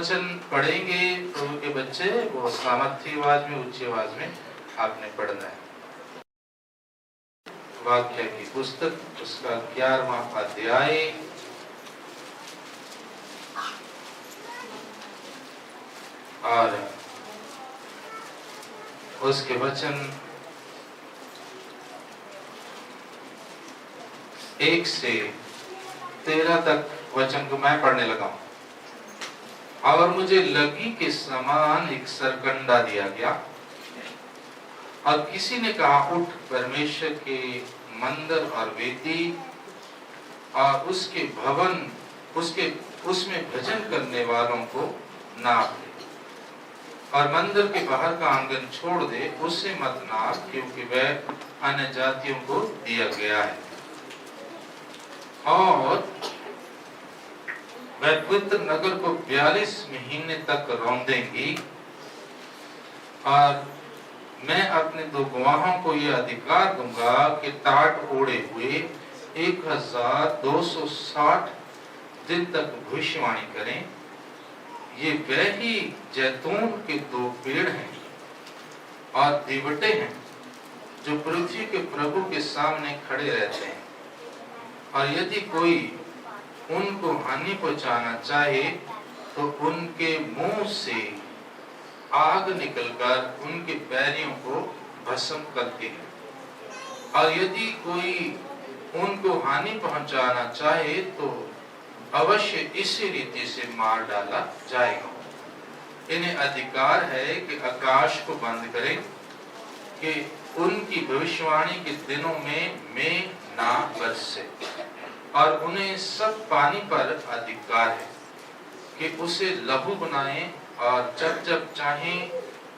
वचन पढ़ेंगे प्रभु के बच्चे, वो सामर्थ्य आवाज में, ऊंची आवाज में आपने पढ़ना है। वाक्य की पुस्तक उसका 11वां अध्याय और उसके वचन 1 से 13 तक वचन को मैं पढ़ने लगा हूं। और मुझे लगी के समान एक सरकंडा दिया गया और किसी ने कहा, उठ परमेश्वर के मंदिर और वेदी और उसके भवन, उसमें भजन करने वालों को नाप ले और मंदिर के बाहर का आंगन छोड़ दे, उसे मत नाप, क्योंकि वह अन्य जातियों को दिया गया है। और वह पवित्र नगर को 42 महीने तक रौंदेंगी। और मैं अपने 2 गवाहों को यह अधिकार दूंगा कि टाट ओढ़े हुए 1260 दिन तक भविष्यवाणी करें। ये वही जैतून के 2 पेड़ हैं और दिवटे हैं जो पृथ्वी के प्रभु के सामने खड़े रहते हैं। और यदि कोई उनको हानि पहुंचाना चाहे तो उनके मुंह से आग निकलकर उनके बैरियों को भस्म करती है। और यदि कोई उनको हानि पहुंचाना चाहे तो अवश्य इसी रीति से मार डाला जाएगा। इन्हें अधिकार है कि आकाश को बंद करें कि उनकी भविष्यवाणी के दिनों में मेघ ना बरसे। और उन्हें सब पानी पर अधिकार है कि उसे लहू बनाएं और जब जब चाहें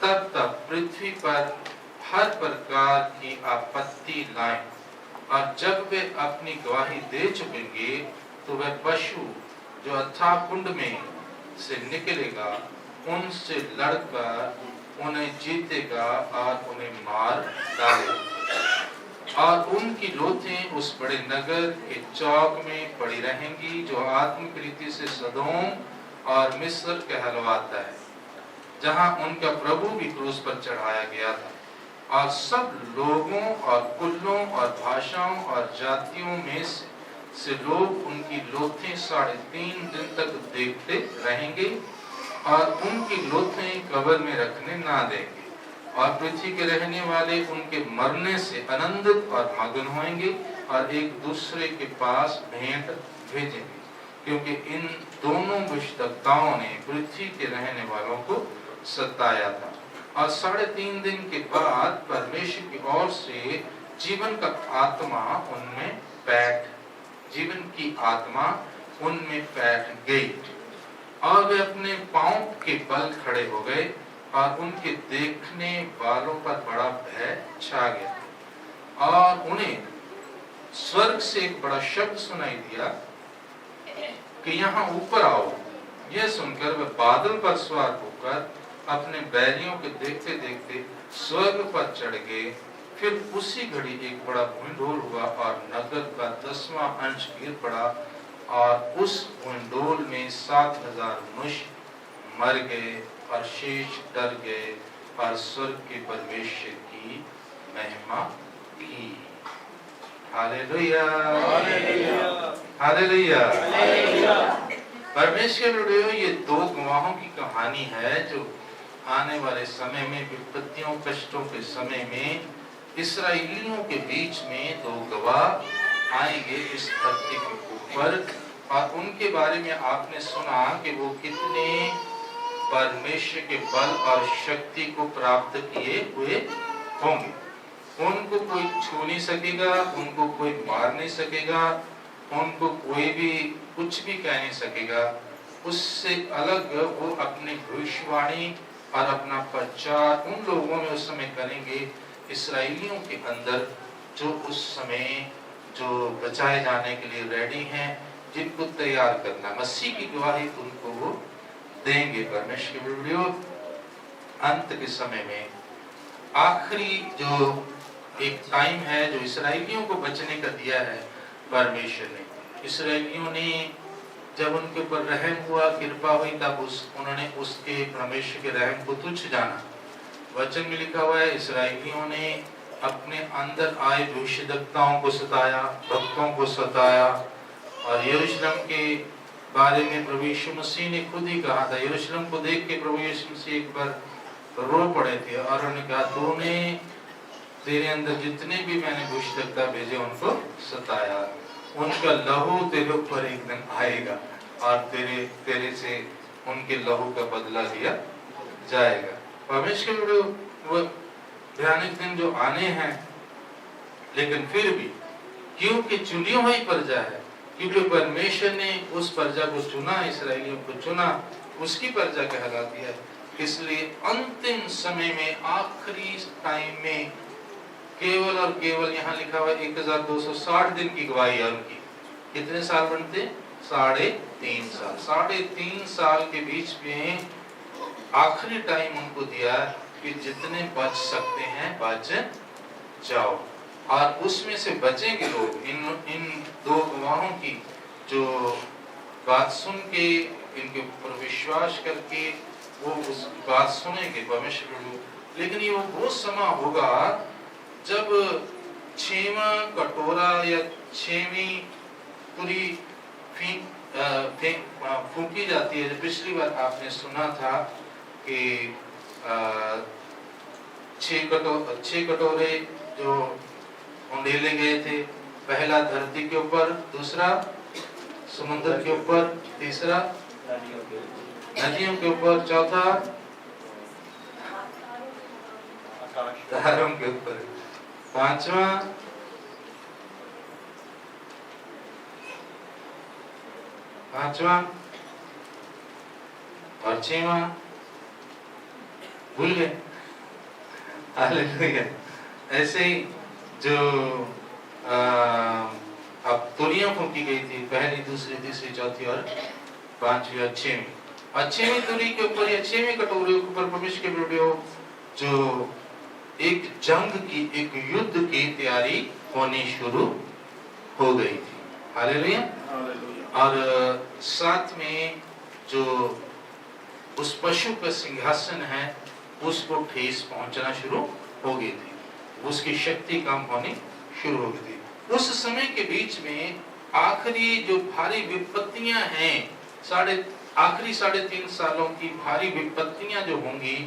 तब तब पृथ्वी पर हर प्रकार की आपत्ति लाएं। और जब वे अपनी गवाही दे चुकेंगे तो वह पशु जो अथाह कुंड में से निकलेगा उनसे लड़कर उन्हें जीतेगा और उन्हें मार डालेगा। और उनकी लोथें उस बड़े नगर के चौक में पड़ी रहेंगी जो आत्मिक रीति से सदोम और मिस्र कहलवाता है, जहां उनका प्रभु भी क्रूस पर चढ़ाया गया था। और सब लोगों और कुलों और भाषाओं और जातियों में से लोग उनकी लोथें 3.5 दिन तक देखते रहेंगे और उनकी लोथें कब्र में रखने ना देंगे। और पृथ्वी के रहने वाले उनके मरने से आनंदित और मगन होंगे और एक दूसरे के पास भेंट भेजेंगे, क्योंकि इन दोनों भविष्यद्वक्ताओं ने पृथ्वी के रहने वालों को सताया था। और 3.5 दिन के बाद परमेश्वर की ओर से जीवन की आत्मा उनमें बैठ गई और वे अपने पांव के बल खड़े हो गए और उनके देखने वालों पर बड़ा भय छा गया। और उन्हें स्वर्ग से एक बड़ा शब्द सुनाई दिया कि यहाँ ऊपर आओ। यह सुनकर वे बादल पर सवार होकर अपने बैरियों को देखते देखते स्वर्ग पर चढ़ गए। फिर उसी घड़ी एक बड़ा भूंडोल हुआ और नगर का 10वां अंश गिर पड़ा और उस भूंडोल में 7,000 मनुष्य मर गए और शेष डर गए और स्वर्ग के परमेश्वर की महिमा की। Hallelujah, hallelujah. परमेश्वर, ये 2 गवाहों की कहानी है जो आने वाले समय में विपत्तियों कष्टों के समय में इस्राएलियों के बीच में 2 गवाह आएंगे इस धरती के ऊपर। और उनके बारे में आपने सुना कि वो कितने परमेश्वर के बल और शक्ति को प्राप्त किए हुए होंगे। उनको कोई छू नहीं सकेगा, उनको कोई मार नहीं सकेगा, उनको कोई भी कुछ भी कह नहीं सकेगा। उससे अलग वो अपनी भविष्यवाणी और अपना प्रचार उन लोगों में उस समय करेंगे, इस्राएलियों के अंदर जो उस समय जो बचाए जाने के लिए रेडी हैं, जिनको तैयार करना, मसीह की गवाही उनको वो देंगे। परमेश्वर अंत के समय में आखिरी जो एक टाइम है जो इसराइलियों को बचने का दिया है परमेश्वर ने। इसराइलियों ने जब उनके ऊपर रहम हुआ, कृपा हुई, तब उन्होंने उसके परमेश्वर के रहम को तुच्छ जाना। वचन में लिखा हुआ है इसराइलियों ने अपने अंदर आए भविष्यद्वक्ताओं को सताया, भक्तों को सताया। और यरूशलेम के बारे में प्रभु यीशु मसीह ने खुद ही कहा था, यरूशलेम को देख के प्रभु यीशु मसीह एक बार रो पड़े थे और उन्होंने कहा, तूने तेरे अंदर जितने भी मैंने भविष्यद्वक्ता भेजे उनको सताया, उनका लहू तेरे ऊपर एक दिन आएगा और तेरे से उनके लहू का बदला लिया जाएगा। परमेश्वर के वो भयानक दिन जो आने हैं, लेकिन फिर भी क्योंकि चुनी हुई प्रजा है, क्योंकि परमेश्वर ने उस प्रजा को चुना, इसराइलियों को चुना, उसकी प्रजा कहलाती है, इसलिए अंतिम समय में, आखिरी टाइम में केवल और केवल यहाँ लिखा हुआ 1260 दिन की गवाही है उनकी। कितने साल बनते? 3.5 साल। 3.5 साल के बीच में आखिरी टाइम उनको दिया कि जितने बच सकते हैं बच जाओ। और उसमें से बचेंगे लोग, इन दो गवाहों की जो बात सुन के, इनके ऊपर विश्वास करके वो उस बात सुनेंगे परमेश्वर। लेकिन ये वो समय होगा जब 6वां कटोरा या 6वीं पूरी फूंकी जाती है। पिछली बार आपने सुना था कि 6 कटोरे जो उंडेले गए थे, पहला धरती के ऊपर, दूसरा समुद्र के ऊपर, तीसरा नदियों के ऊपर, चौथा तारों के ऊपर, 5वां और 6वां भूल गए। हालेलुया। ऐसे ही जो अब तुरियां फूंकी गई थी, पहली, दूसरी, तीसरी, चौथी और 5वीं और 6वीं। और 6वीं तुरी के ऊपर या 6वें कटोरे के ऊपर परमेश्वर के वीडियो जो एक जंग की, एक युद्ध की तैयारी होनी शुरू हो गई थी। हालेलुया। और साथ में जो उस पशु का सिंहासन है उसको ठेस पहुंचना शुरू हो गई थी, उसकी शक्ति कम होनी शुरू हो गई थी। उस समय के बीच में आखिरी जो भारी विपत्तियां हैं, आखिरी 3.5 सालों की भारी विपत्तियां जो होंगी,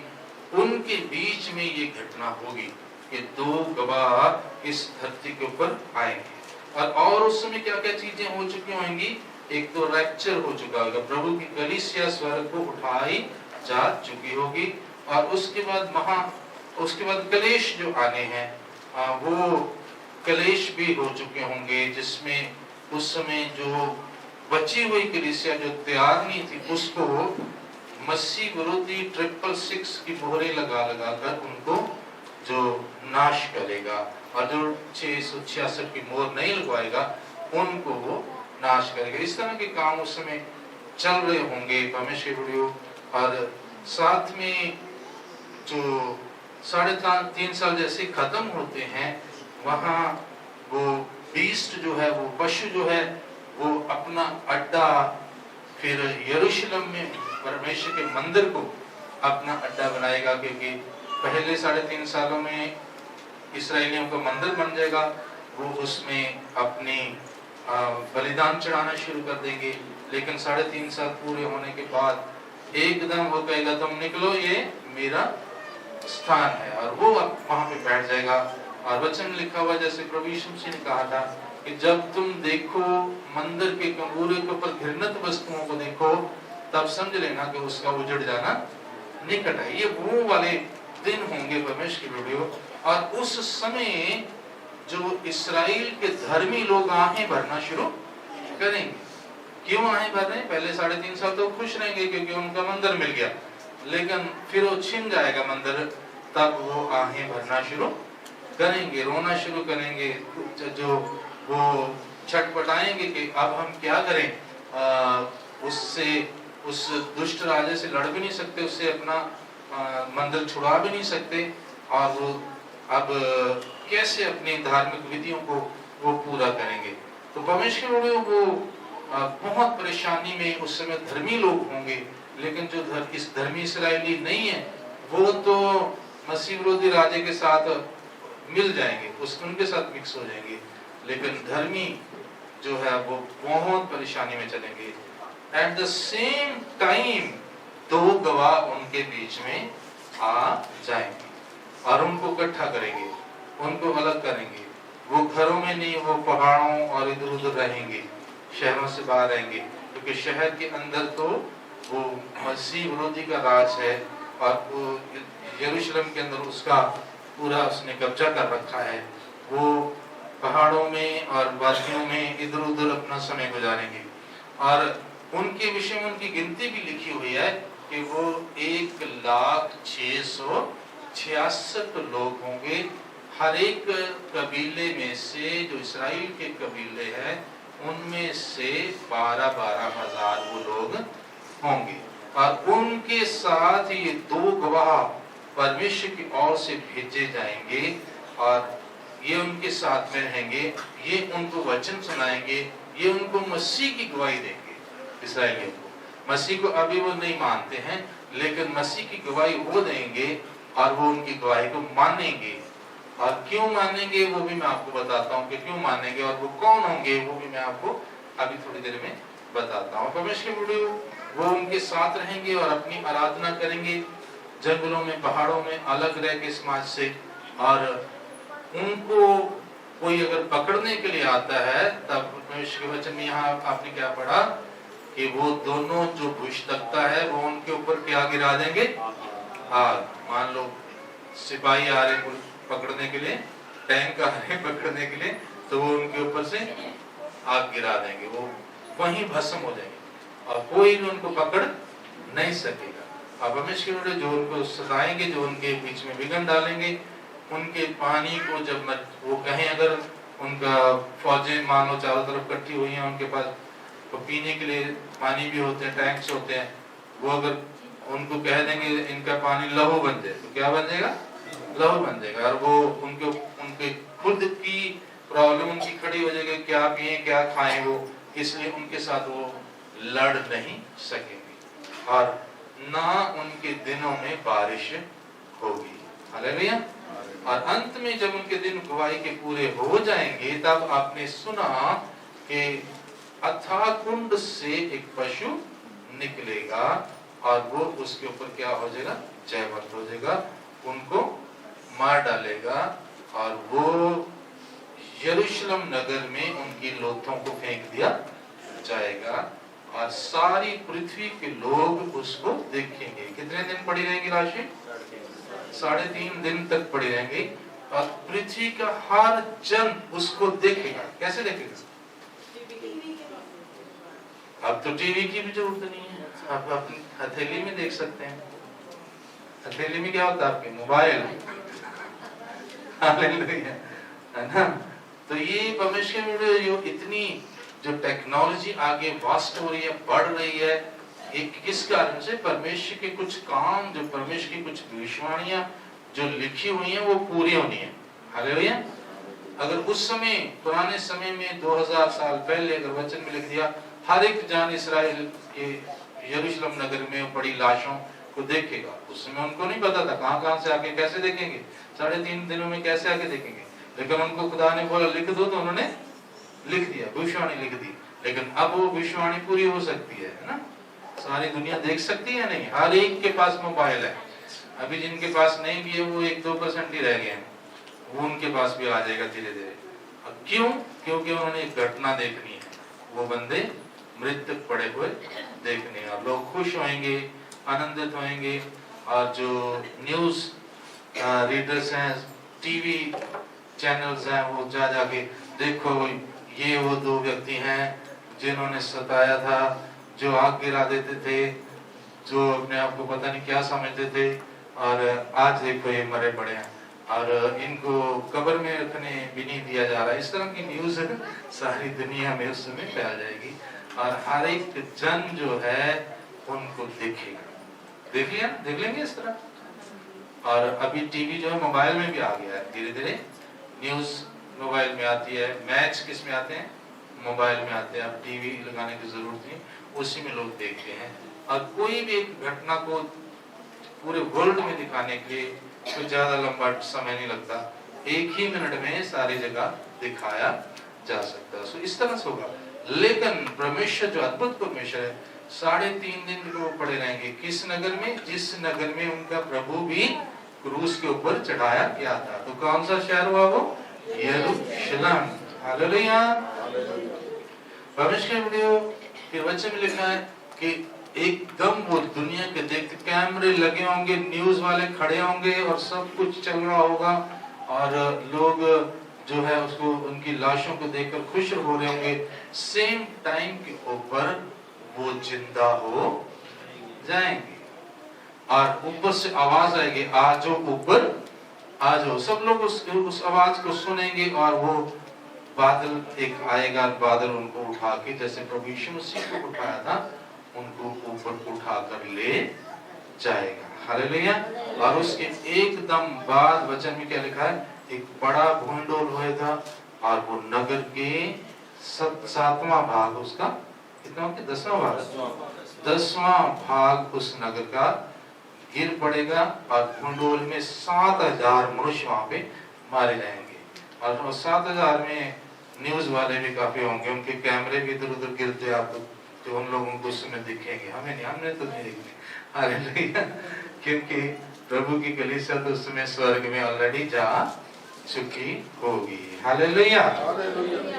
उनके बीच में ये घटना होगी कि 2 गवाह इस धरती के ऊपर आएंगे। और उस समय क्या क्या चीजें हो चुकी होंगी? एक तो रैप्चर हो चुका होगा, प्रभु की कलीसिया स्वर्ग को उठाई जा चुकी होगी। और उसके बाद कलेश जो आने हैं, वो कलेश भी हो चुके होंगे, जिसमें उस समय जो बची हुई कलीसिया जो तैयार नहीं थी, उसको मसीह विरोधी 666 की मोहरें लगा कर उनको जो नाश करेगा, और जो 666 की मोहर नहीं लगवाएगा उनको वो नाश करेगा। इस तरह के काम उस समय चल रहे होंगे परमेश्वर। और साथ में जो 3.5 साल जैसे खत्म होते हैं, वहाँ वो बीस्ट जो है, वो पशु जो है, वो अपना अड्डा फिर यरूशलेम में परमेश्वर के मंदिर को अपना अड्डा बनाएगा, क्योंकि पहले 3.5 सालों में इसराइलियों का मंदिर बन जाएगा। वो उसमें अपनी बलिदान चढ़ाना शुरू कर देंगे। लेकिन 3.5 साल पूरे होने के बाद एकदम वो कहेगा, तुम निकलो, ये मेरा स्थान है, और वो वहां पे बैठ जाएगा। और वचन में लिखा हुआ, जैसे प्रभु यीशु मसीह ने कहा था कि जब तुम देखो मंदिर के कमूरे के ऊपर घृणित वस्तुओं को देखो, तब समझ लेना कि उसका उजड़ जाना निकट है। ये वो वाले दिन होंगे परमेश्वर की वीडियो। और उस समय जो इस्राएल के धर्मी लोग आहें भरना शुरू करेंगे। क्यों आहें भर रहे हैं? पहले 3.5 साल तो खुश रहेंगे क्योंकि उनका मंदिर मिल गया, लेकिन फिर वो छिन जाएगा मंदिर, तब वो आहें भरना शुरू करेंगे, रोना शुरू करेंगे, जो वो छटपटाएंगे कि अब हम क्या करें। उस दुष्ट राजे से लड़ भी नहीं सकते, उससे अपना मंदिर छुड़ा भी नहीं सकते, और वो अब कैसे अपनी धार्मिक विधियों को वो पूरा करेंगे। तो परमेश्वर वो बहुत परेशानी में उस समय धर्मी लोग होंगे, लेकिन जो इस धर्मी इसराइली नहीं है वो तो मसीह विरोधी राजे के साथ मिल जाएंगे, उनके साथ मिक्स हो जाएंगे, लेकिन धर्मी जो है वो बहुत परेशानी में चलेंगे। एट द सेम टाइम दो गवाह उनके बीच में आ जाएंगे और उनको इकट्ठा करेंगे, उनको अलग करेंगे। वो घरों में नहीं, वो पहाड़ों और इधर उधर रहेंगे, शहरों से बाहर रहेंगे, क्योंकि शहर के अंदर तो वो मसीह विरोधी का राज है और वो यरूशलेम के अंदर उसका पूरा उसने कब्जा कर रखा है। वो पहाड़ों में और वादियों में इधर उधर अपना समय गुजारेंगे और उनके विषय में उनकी गिनती भी लिखी हुई है कि वो 1,06,66 लोग होंगे। हर एक कबीले में से, जो इसराइल के कबीले हैं, उनमें से 12-12 हजार वो लोग होंगे और उनके साथ ये दो गवाह परमेश्वर की ओर से भेजे जाएंगे और ये उनके साथ में रहेंगे, ये उनको वचन सुनाएंगे, ये उनको मसीह की गवाही देंगे। इसराइलियों को, मसीह को अभी वो नहीं मानते हैं, लेकिन मसीह की गवाही वो देंगे और वो उनकी गवाही को मानेंगे। और क्यों मानेंगे वो भी मैं आपको बताता हूँ कि क्यों मानेंगे और वो कौन होंगे, वो भी मैं आपको अभी थोड़ी देर में बताता हूँ। परमेश्वर के वीडियो वो उनके साथ रहेंगे और अपनी आराधना करेंगे जंगलों में, पहाड़ों में, अलग रह के समाज से। और उनको कोई अगर पकड़ने के लिए आता है, तब परमेश्वर के वचन में यहाँ आपने क्या पढ़ा कि वो दोनों जो भविष्यवक्ता है वो उनके ऊपर क्या गिरा देंगे, आग। मान लो सिपाही आ रहे पकड़ने के लिए, टैंक आ रहे पकड़ने के लिए, तो वो उनके ऊपर से आग गिरा देंगे, वो वहीं भस्म हो जाएंगे और कोई भी उनको पकड़ नहीं सकेगा। अब परमेश्वर जो उनको सताएंगे, जो उनके बीच में विघन डालेंगे, उनके पानी को जब वो कहें, अगर उनका फौजें मान लो चारों तरफ इकट्ठी हुई हैं, उनके पास तो पीने के लिए पानी भी होते हैं, टैंक्स होते हैं, वो अगर उनको कह देंगे इनका पानी लहू बन जाए, तो क्या बन जाएगा, लहू बन जाएगा। और वो उनके खुद की प्रॉब्लम उनकी खड़ी हो जाएगी, क्या पिए क्या खाएं वो, इसलिए उनके साथ वो लड़ नहीं सकेंगे और ना उनके दिनों में बारिश होगी। हालेलुया। और अंत में जब उनके दिन गवाही के पूरे हो जाएंगे, तब आपने सुना कि अथाह कुंड से एक पशु निकलेगा और वो उसके ऊपर क्या हो जाएगा, जयवंत हो जाएगा, उनको मार डालेगा और वो यरूशलेम नगर में उनकी लोथों को फेंक दिया जाएगा और सारी पृथ्वी के लोग उसको देखेंगे। कितने दिन पड़ी रहेगी राशि? 3.5 दिन तक पड़ी रहेंगी और पृथ्वी का हर जन उसको देखेगा। कैसे देखेगा? अब तो टीवी की भी जरूरत नहीं है, आप अपनी हथेली में देख सकते हैं। हथेली में क्या होता है आपके? मोबाइल, है ना। तो ये परमेश्वर में जो इतनी जो टेक्नोलॉजी आगे वास्ट हो रही है, बढ़ रही है, एक किस कारण से? परमेश्वर के कुछ काम, जो परमेश्वर की कुछ भविष्यवाणियां जो लिखी हुई हैं वो पूरी होनी है। हालेलुया। अगर उस समय, पुराने समय में 2000 साल पहले अगर वचन में लिख दिया हर एक जान इसराइल के यरूशलेम नगर में पड़ी लाशों को देखेगा, उस समय उनको नहीं पता था कहां से आके कैसे देखेंगे, 3.5 दिनों में कैसे आके देखेंगे, लेकिन उनको खुदा ने बोला लिख दो, तो उन्होंने लिख दिया, भविष्यवाणी लिख दी। लेकिन अब वो भविष्यवाणी पूरी हो सकती है ना, सारी दुनिया देख सकती है नहीं, हर एक के पास मोबाइल है। अभी जिनके पास नहीं भी है वो 1-2% ही रह गए हैं, वो उनके पास भी आ जाएगा धीरे धीरे। क्यों? क्योंकि उन्होंने एक घटना देखनी है, वो बंदे मृतक पड़े हुए देखने, और लोग खुश होंगे, आनंदित होंगे। और जो न्यूज रीडर्स हैं, टीवी चैनल्स हैं, वो जाके देखो ये वो 2 व्यक्ति हैं जिन्होंने सताया था, जो आग गिरा देते थे, जो अपने आप को पता नहीं क्या समझते थे, और आज देखो ये मरे पड़े हैं और इनको कब्र में रखने भी नहीं दिया जा रहा। इस तरह की न्यूज सारी दुनिया में उस समय फैल जाएगी और हर एक जन जो है उनको देखेगा। देख लेंगे इस तरह। और अभी टीवी जो है मोबाइल में भी आ गया है, धीरे धीरे न्यूज मोबाइल में आती है, मैच किस में आते हैं? मोबाइल में आते हैं, अब टीवी लगाने की जरूरत नहीं, उसी में लोग देखते हैं। और कोई भी एक घटना को पूरे वर्ल्ड में दिखाने के लिए कोई ज्यादा लंबा समय नहीं लगता, एक ही मिनट में सारी जगह दिखाया जा सकता है। सो इस तरह से होगा। लेकिन परमेश्वर जो अद्भुत परमेश्वर है, 3.5 दिन वो पड़े रहेंगे किस नगर में? जिस नगर में उनका प्रभु भी क्रूस के ऊपर चढ़ाया गया था। तो कौन सा शहर हुआ वो? यरूशलेम। हालेलुया। परमेश्वर वीडियो के वचन में लिखा है कि एकदम वो दुनिया के देखते कैमरे लगे होंगे, न्यूज वाले खड़े होंगे और सब कुछ चल रहा होगा, और लोग जो है उसको उनकी लाशों को देखकर खुश हो रहे होंगे। सेम टाइम के ऊपर वो जिंदा हो जाएंगे और ऊपर से आवाज आएगी, आ जाओ ऊपर आ जाओ। सब लोग उस आवाज को सुनेंगे और वो बादल एक आएगा, बादल उनको उठा के, जैसे प्रभु यीशु मसीह को उठाया था, उनको ऊपर उठाकर ले जाएगा। हालेलुया। और उसके एकदम बाद वचन में क्या लिखा है? एक बड़ा भूंडोल होएगा और वो नगर के 7वां भाग उसका कितना होगा? 10वां भाग, 10वां भाग उस नगर का गिर पड़ेगा और भूंडोल में 7,000 मनुष्य वहां पे मारे जाएंगे। और 7,000 में न्यूज वाले भी काफी होंगे, उनके कैमरे भी इधर उधर गिरते आपको, जो उन लोगों को उस समय दिखेंगे। हमें नहीं, हमने तो नहीं दिखे। हालेलुया। क्योंकि प्रभु की कलीसिया तो उस समय स्वर्ग में ऑलरेडी जा चुकी होगी। हालेलुया।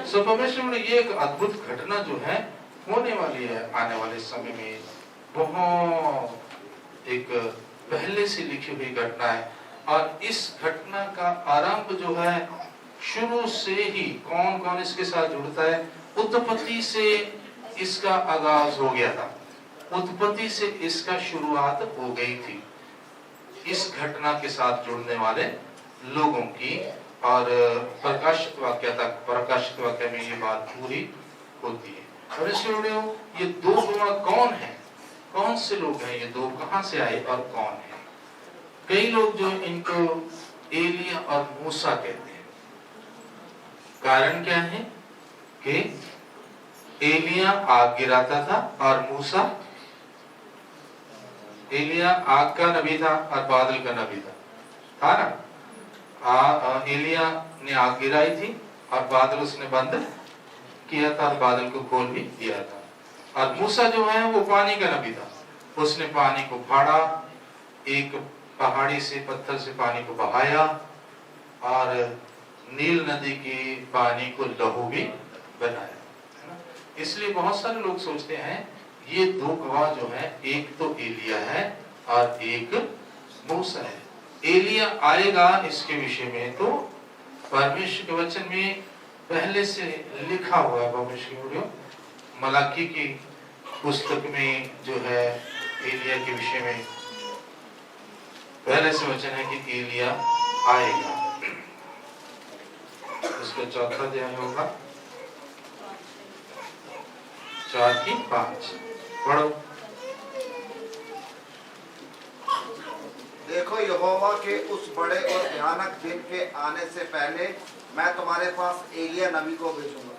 सो परमेश्वर, ये एक अद्भुत घटना जो है होने वाली है आने वाले समय में, बहुत एक पहले से लिखी हुई घटना है। और इस घटना का आरंभ जो है शुरू से ही कौन कौन इसके साथ जुड़ता है? उत्पत्ति से इसका आगाज हो गया था, उत्पत्ति से इसका शुरुआत हो गई थी इस घटना के साथ जुड़ने वाले लोगों की। और प्रकाशित वाक्य तक, प्रकाशित वाक्य में ये बात पूरी होती है। और ये 2 गुणा कौन है? कौन से लोग हैं ये 2? कहां से आए और कौन है? कई लोग जो इनको एलिया और मूसा कहते हैं। कारण क्या है कि एलिया आग गिराता था और मूसा, एलिया आग का नबी था और बादल का नबी था ना? एलिया ने आग गिराई थी और बादल उसने बंद किया था और बादल को खोल भी दिया था। और मूसा जो है वो पानी का नबी था, उसने पानी को फाड़ा, एक पहाड़ी से पत्थर से पानी को बहाया और नील नदी के पानी को लहू भी बनाया। इसलिए बहुत सारे लोग सोचते हैं ये 2 गवाह जो है, एक तो एलिया है और एक मूसा है। एलिया आएगा इसके विषय में तो परमेश्वर के वचन में पहले से लिखा हुआ है। परमेश्वर मलाकी की पुस्तक में जो है एलिया के विषय में पहले से वचन है कि एलिया आएगा। उसका 4था अध्याय होगा 4-5 पढ़ो। देखो, यहोवा के उस बड़े और भयानक दिन के आने से पहले मैं तुम्हारे पास एलिया नबी को भेजूंगा।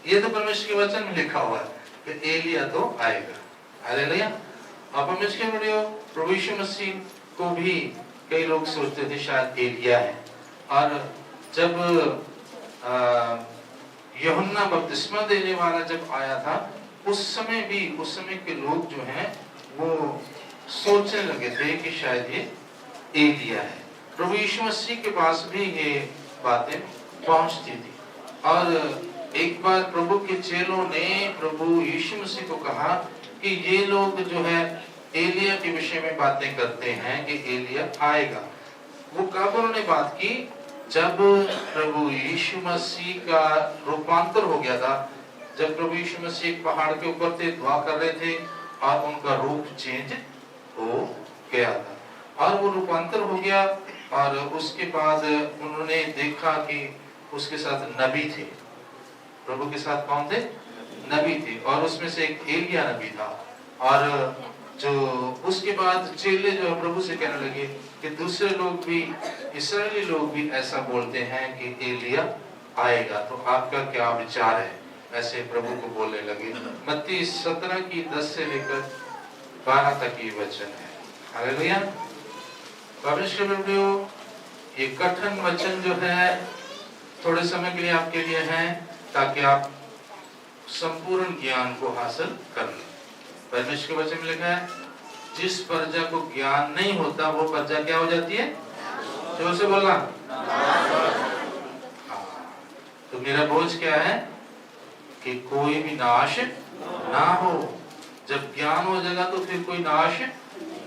ये तो परमेश्वर के वचन में लिखा हुआ है कि एलिया तो आएगा। हालेलुया। अब परमेश्वर के प्रभु यीशु मसीह को भी कई लोग सोचते थे शायद एलिया है। और जब यूहन्ना बपतिस्मा देने वाला जब आया था, उस समय के लोग जो हैं वो सोचने लगे थे कि शायद ये एलिया है। प्रभु यीशु मसीह के पास भी ये बातें पहुंचती थी। और एक बार प्रभु के चेलों ने प्रभु यीशु मसीह को कहा कि ये लोग जो है एलिया के विषय में बातें करते हैं कि एलिया आएगा। वो कब उन्होंने बात की? जब प्रभु यीशु मसीह का रूपांतर हो गया था, जब प्रभु यीशु मसीह एक पहाड़ के ऊपर थे, दुआ कर रहे थे और उनका रूप चेंज हो गया था और वो रूपांतर हो गया। और उसके बाद उन्होंने देखा कि उसके साथ नबी थे, प्रभु के साथ कौन थे? नबी थे, और उसमें से एक एलिया नबी था। और जो उसके बाद चेले जो प्रभु से कहने लगे कि दूसरे लोग भी, इस्राएली लोग भी ऐसा बोलते हैं कि एलिया आएगा, तो आपका क्या विचार है? ऐसे प्रभु को बोलने लगे। मत्ती 17 की 10 से लेकर 12 तक ये वचन है। हालेलुया। परमेश्वर के बेटियों, ये कठिन वचन जो है थोड़े समय के लिए आपके लिए है, ताकि आप संपूर्ण ज्ञान को हासिल कर लें। परमेश्वर के वचन में लिखा है, जिस प्रजा को ज्ञान नहीं होता वो प्रजा क्या हो जाती है? जोर से बोलना। तो मेरा बोझ क्या है कि कोई भी नाश ना हो। जब ज्ञान हो जाएगा तो फिर कोई नाश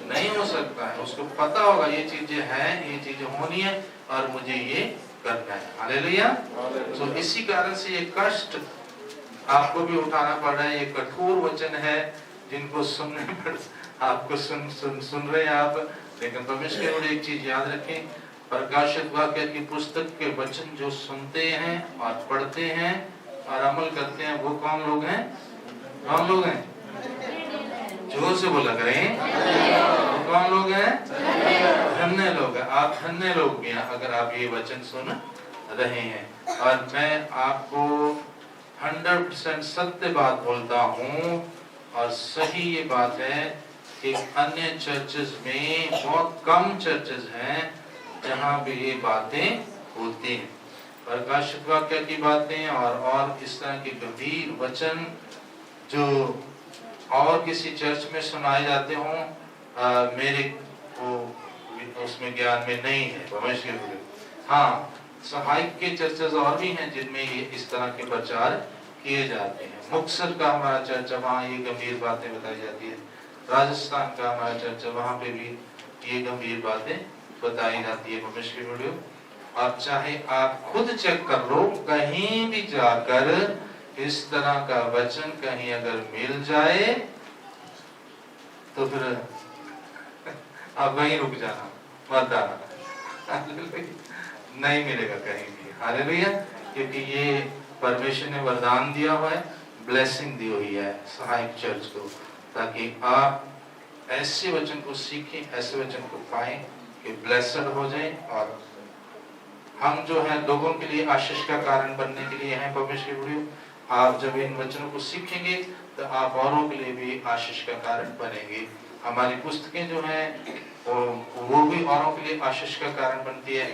नहीं हो सकता है। उसको पता होगा ये चीजें हैं, ये चीजें होनी है और मुझे ये करना है। हालेलुया। तो इसी कारण से ये कष्ट आपको भी उठाना पड़ रहा है। ये कठोर वचन है जिनको सुनने पर आपको सुन रहे हैं आप, लेकिन परमेश्वर के एक चीज याद रखें, प्रकाशित वाक्य की पुस्तक के वचन जो सुनते हैं और पढ़ते हैं और अमल करते हैं, वो कौन लोग हैं? कौन लोग हैं? जोर से बोला करें। वो कौन लोग हैं? धन्य लोग हैं। आप धन्य लोग भी हैं अगर आप ये वचन सुन रहे हैं। और मैं आपको 100% सत्य बात बोलता हूँ, और सही ये बात है कि अन्य चर्चेस में बहुत कम चर्चेस हैं जहाँ भी ये बातें होती हैं, प्रकाशित वाक्य की बातें और इस तरह के गंभीर वचन जो और किसी चर्च में सुनाए जाते हों, मेरे को उसमें ज्ञान में नहीं है। परमेश्वर। हाँ, सहायक के चर्चेस और भी हैं जिनमें ये इस तरह के प्रचार किए जाते हैं। मुक्तसर का हमारा चर्च, वहाँ ये गंभीर बातें बताई जाती है। राजस्थान का हमारा चर्च, वहाँ पे भी ये गंभीर बातें बताई जाती है। परमेश्वर की वीडियो आप चाहे आप खुद चेक कर लो, कहीं भी जाकर इस तरह का वचन कहीं अगर मिल जाए तो फिर आप वहीं रुक जाना, मत आना। नहीं मिलेगा कहीं भी। हालेलुया। क्योंकि ये परमेश्वर ने वरदान दिया हुआ है, ब्लेसिंग दी हुई है सहायक चर्च को, ताकि आप ऐसे वचन को सीखें, ऐसे वचन को पाएं कि ब्लेसड हो जाएं, और हम जो है लोगों के लिए आशीष का कारण बनने के लिए हैं। परमेश्वर की आप जब इन वचनों को सीखेंगे तो आप औरों के लिए भी आशीष का कारण बनेंगे। हमारी पुस्तकें जो हैं वो भी औरों के लिए आशीष का कारण बनती है।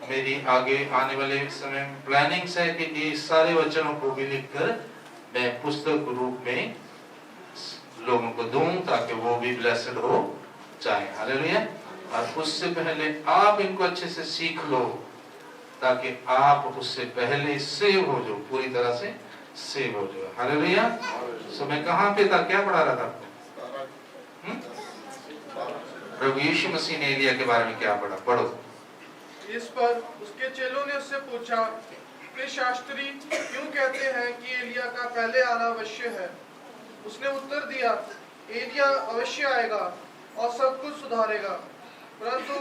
मेरी आगे आने वाले समय में प्लानिंग्स है कि ये सारे वचनों को भी लिखकर मैं पुस्तक रूप में लोगों को दूं, ताकि वो भी ब्लेस्ड हो जाए। हालेलुया। और उससे पहले आप इनको अच्छे से सीख लो, ताकि आप उससे पहले सेव हो जाओ, पूरी तरह से सेव हो जाओ। हालेलुया। सो मैं कहाँ पे था, क्या पढ़ा रहा था आपको? प्रभु यीशु मसीह ने एलिया के बारे में क्या पढ़ा? पढ़ो। इस पर उसके चेलों ने उससे पूछा कि शास्त्री क्यों कहते हैं कि एलिया का पहले आना अवश्य है? उसने उत्तर दिया, एलिया अवश्य आएगा और सब कुछ सुधारेगा। परंतु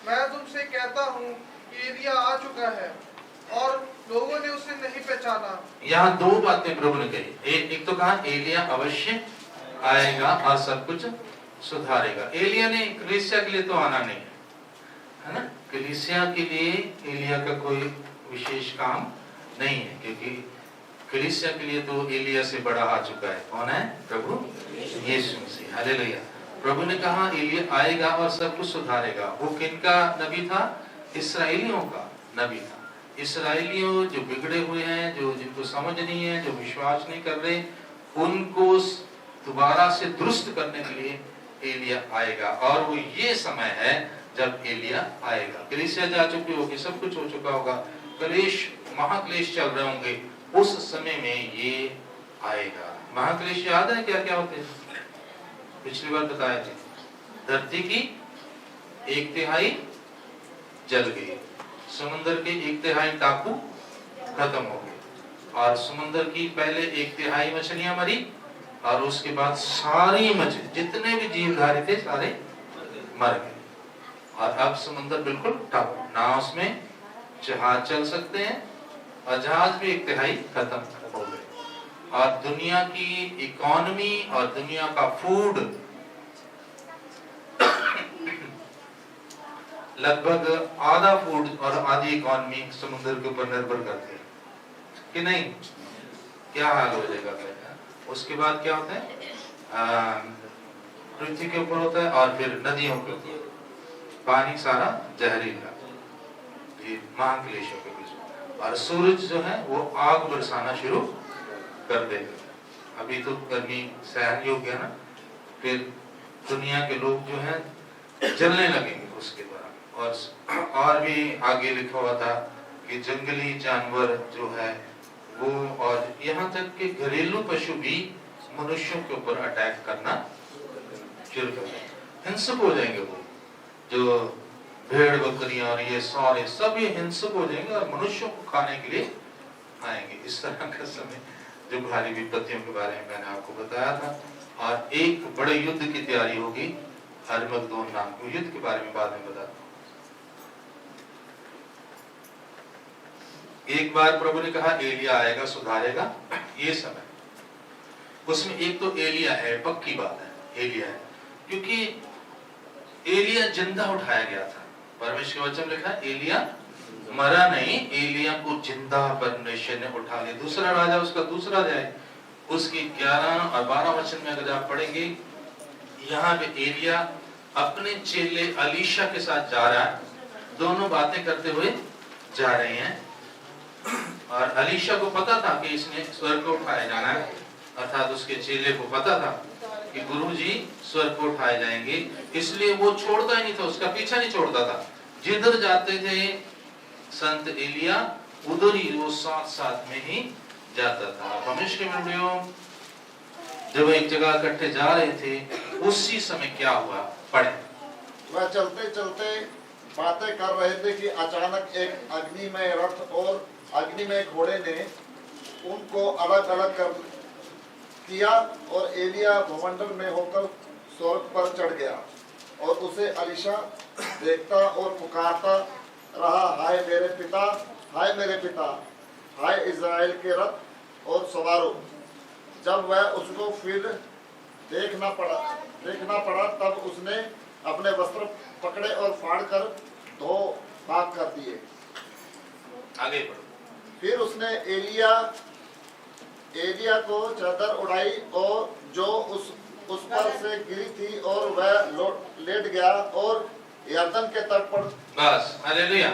मैं तुमसे कहता हूँ कि एलिया आ चुका है और लोगों ने उसे नहीं पहचाना। यहाँ दो बातें प्रभु ने कही। एक तो कहा एलिया अवश्य आएगा और सब कुछ सुधारेगा। एलिया ने कलीसिया के लिए तो आना नहीं है ना। कलीसिया के लिए एलिया का कोई विशेष काम नहीं है, क्योंकि कलीसिया के लिए तो एलिया से बड़ा आ चुका है। कौन है? प्रभु यीशु मसीह। हालेलुया। प्रभु ने कहा एलिया आएगा और सब कुछ सुधारेगा। वो किनका नबी था? इस्राएलियों का नबी था। इस्राएलियों जो बिगड़े हुए हैं, जो जिनको समझ नहीं है, जो विश्वास नहीं कर रहे, उनको दोबारा से दुरुस्त करने के लिए एलिया आएगा। और वो ये समय है जब एलिया आएगा। कलीसिया जा चुकी होगी, सब कुछ हो चुका होगा, क्लेश महाक्लेश चल रहे होंगे, उस समय में ये आएगा। महाक्लेश याद है क्या क्या होते हैं? पिछली बार बताए थे। धरती की 1/3 जल गई, समुद्र के 1/3 टापू खत्म हो गए, और समुद्र की पहले 1/3 मछलियां मरी, और उसके बाद सारी मछली जितने भी जीवधारी थे सारे मर गए। और अब समुद्र बिल्कुल टापू, ना उसमें जहाज चल सकते हैं, और जहाज भी 1/3 खत्म हो गए। और दुनिया की इकोनॉमी और दुनिया का फूड लगभग आधा फूड और आधी इकोनॉमी समुद्र के ऊपर निर्भर करते हैं कि नहीं? क्या हाल हो जाएगा पहले। उसके बाद क्या होता है, पृथ्वी के ऊपर होता है और फिर नदियों के ऊपर पानी सारा जहरीला, ये महाक्लेशों के बीच। और सूरज जो है वो आग बरसाना शुरू कर देगा। अभी तो गर्मी सहन योग्य है ना, फिर दुनिया के लोग जो हैं जलने लगेंगे उसके द्वारा। और भी आगे लिखा हुआ था कि जंगली जानवर जो है वो, और यहाँ तक कि घरेलू पशु भी मनुष्यों के ऊपर अटैक करना शुरू कर देंगे, हिंसक हो जाएंगे। वो जो भेड़ बकरियां और ये सारे सब ये हिंसक हो जाएंगे और मनुष्यों को खाने के लिए आएंगे। इस तरह का समय जो भारी विपत्तियों के बारे में मैंने आपको बताया था। और एक बड़े युद्ध की तैयारी होगी, हरमगदोन नाम के युद्ध के बारे में बाद में बताता हूँ। एक बार प्रभु ने कहा एलिया आएगा सुधारेगा ये समय। उसमें एक तो एलिया है, पक्की बात है एलिया है, क्योंकि एलिया जिंदा उठाया गया था। परमेश्वर के वचन लिखा है एलिया मरा नहीं, एलिया को जिंदा परमेश्वर ने उठा लिया। दूसरा राजा उसका दूसरा अध्याय उसकी 11 और 12 वचन में अगर आप पढ़ेंगे, यहाँ पे एलिया अपने चेले अलीशा के साथ जा रहा है, दोनों बातें करते हुए जा रहे हैं। और अलीशा को पता था कि इसने स्वर्ग को उठाया जाना है, अर्थात उसके चेले को पता था कि गुरुजी स्वर्ग को उठाए जाएंगे, इसलिए वो छोड़ता ही नहीं था, उसका पीछा नहीं छोड़ता था। जिधर जाते थे संत एलिया उधर ही वो साथ साथ में ही जाता था। परमेश्वर के मित्रों, जब एक जगह इकट्ठे जा रहे थे उसी समय क्या हुआ, पढ़े। वह चलते चलते बातें कर रहे थे कि अचानक एक अग्निमय रथ और अग्निमय घोड़े ने उनको अलग अलग कर किया और एलिया भूमंडल में होकर स्वर्ग पर चढ़ गया। और उसे अलीशा देखता और पुकारता रहा, हाय मेरे पिता, हाय मेरे पिता, हाय इज़राइल के रथ और सवारों। जब वह उसको फिर देखना पड़ा तब उसने अपने वस्त्र पकड़े और फाड़कर धो भाग कर दिए। आगे बढ़ो। फिर उसने एलिया को चादर उड़ाई और जो उस पर से गिरी थी और वह लेट गया और यरदन के तट पर। बस हालेलुया।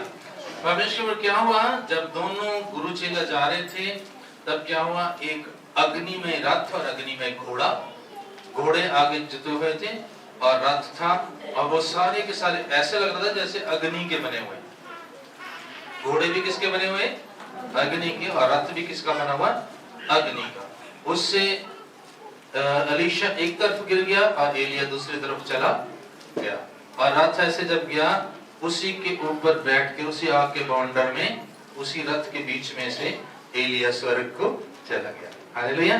परमेश्वर क्या हुआ, जब दोनों गुरु चेला जा रहे थे तब क्या हुआ, एक अग्निमय रथ और अग्निमय घोड़ा, घोड़े आगे जुते हुए थे और रथ था, और वो सारे के सारे ऐसे लग रहा था जैसे अग्नि के बने हुए। घोड़े भी किसके बने हुए, अग्नि के, और रथ भी किसका बना हुआ, अग्नि का। उससे अलीशा एक तरफ गिर गया और एलिया दूसरी तरफ चला गया। और रथ ऐसे जब गया उसी के ऊपर बैठ के उसी आग के बाउंडर में उसी रथ के बीच में से एलिया स्वर्ग को चला गया। हालेलुया।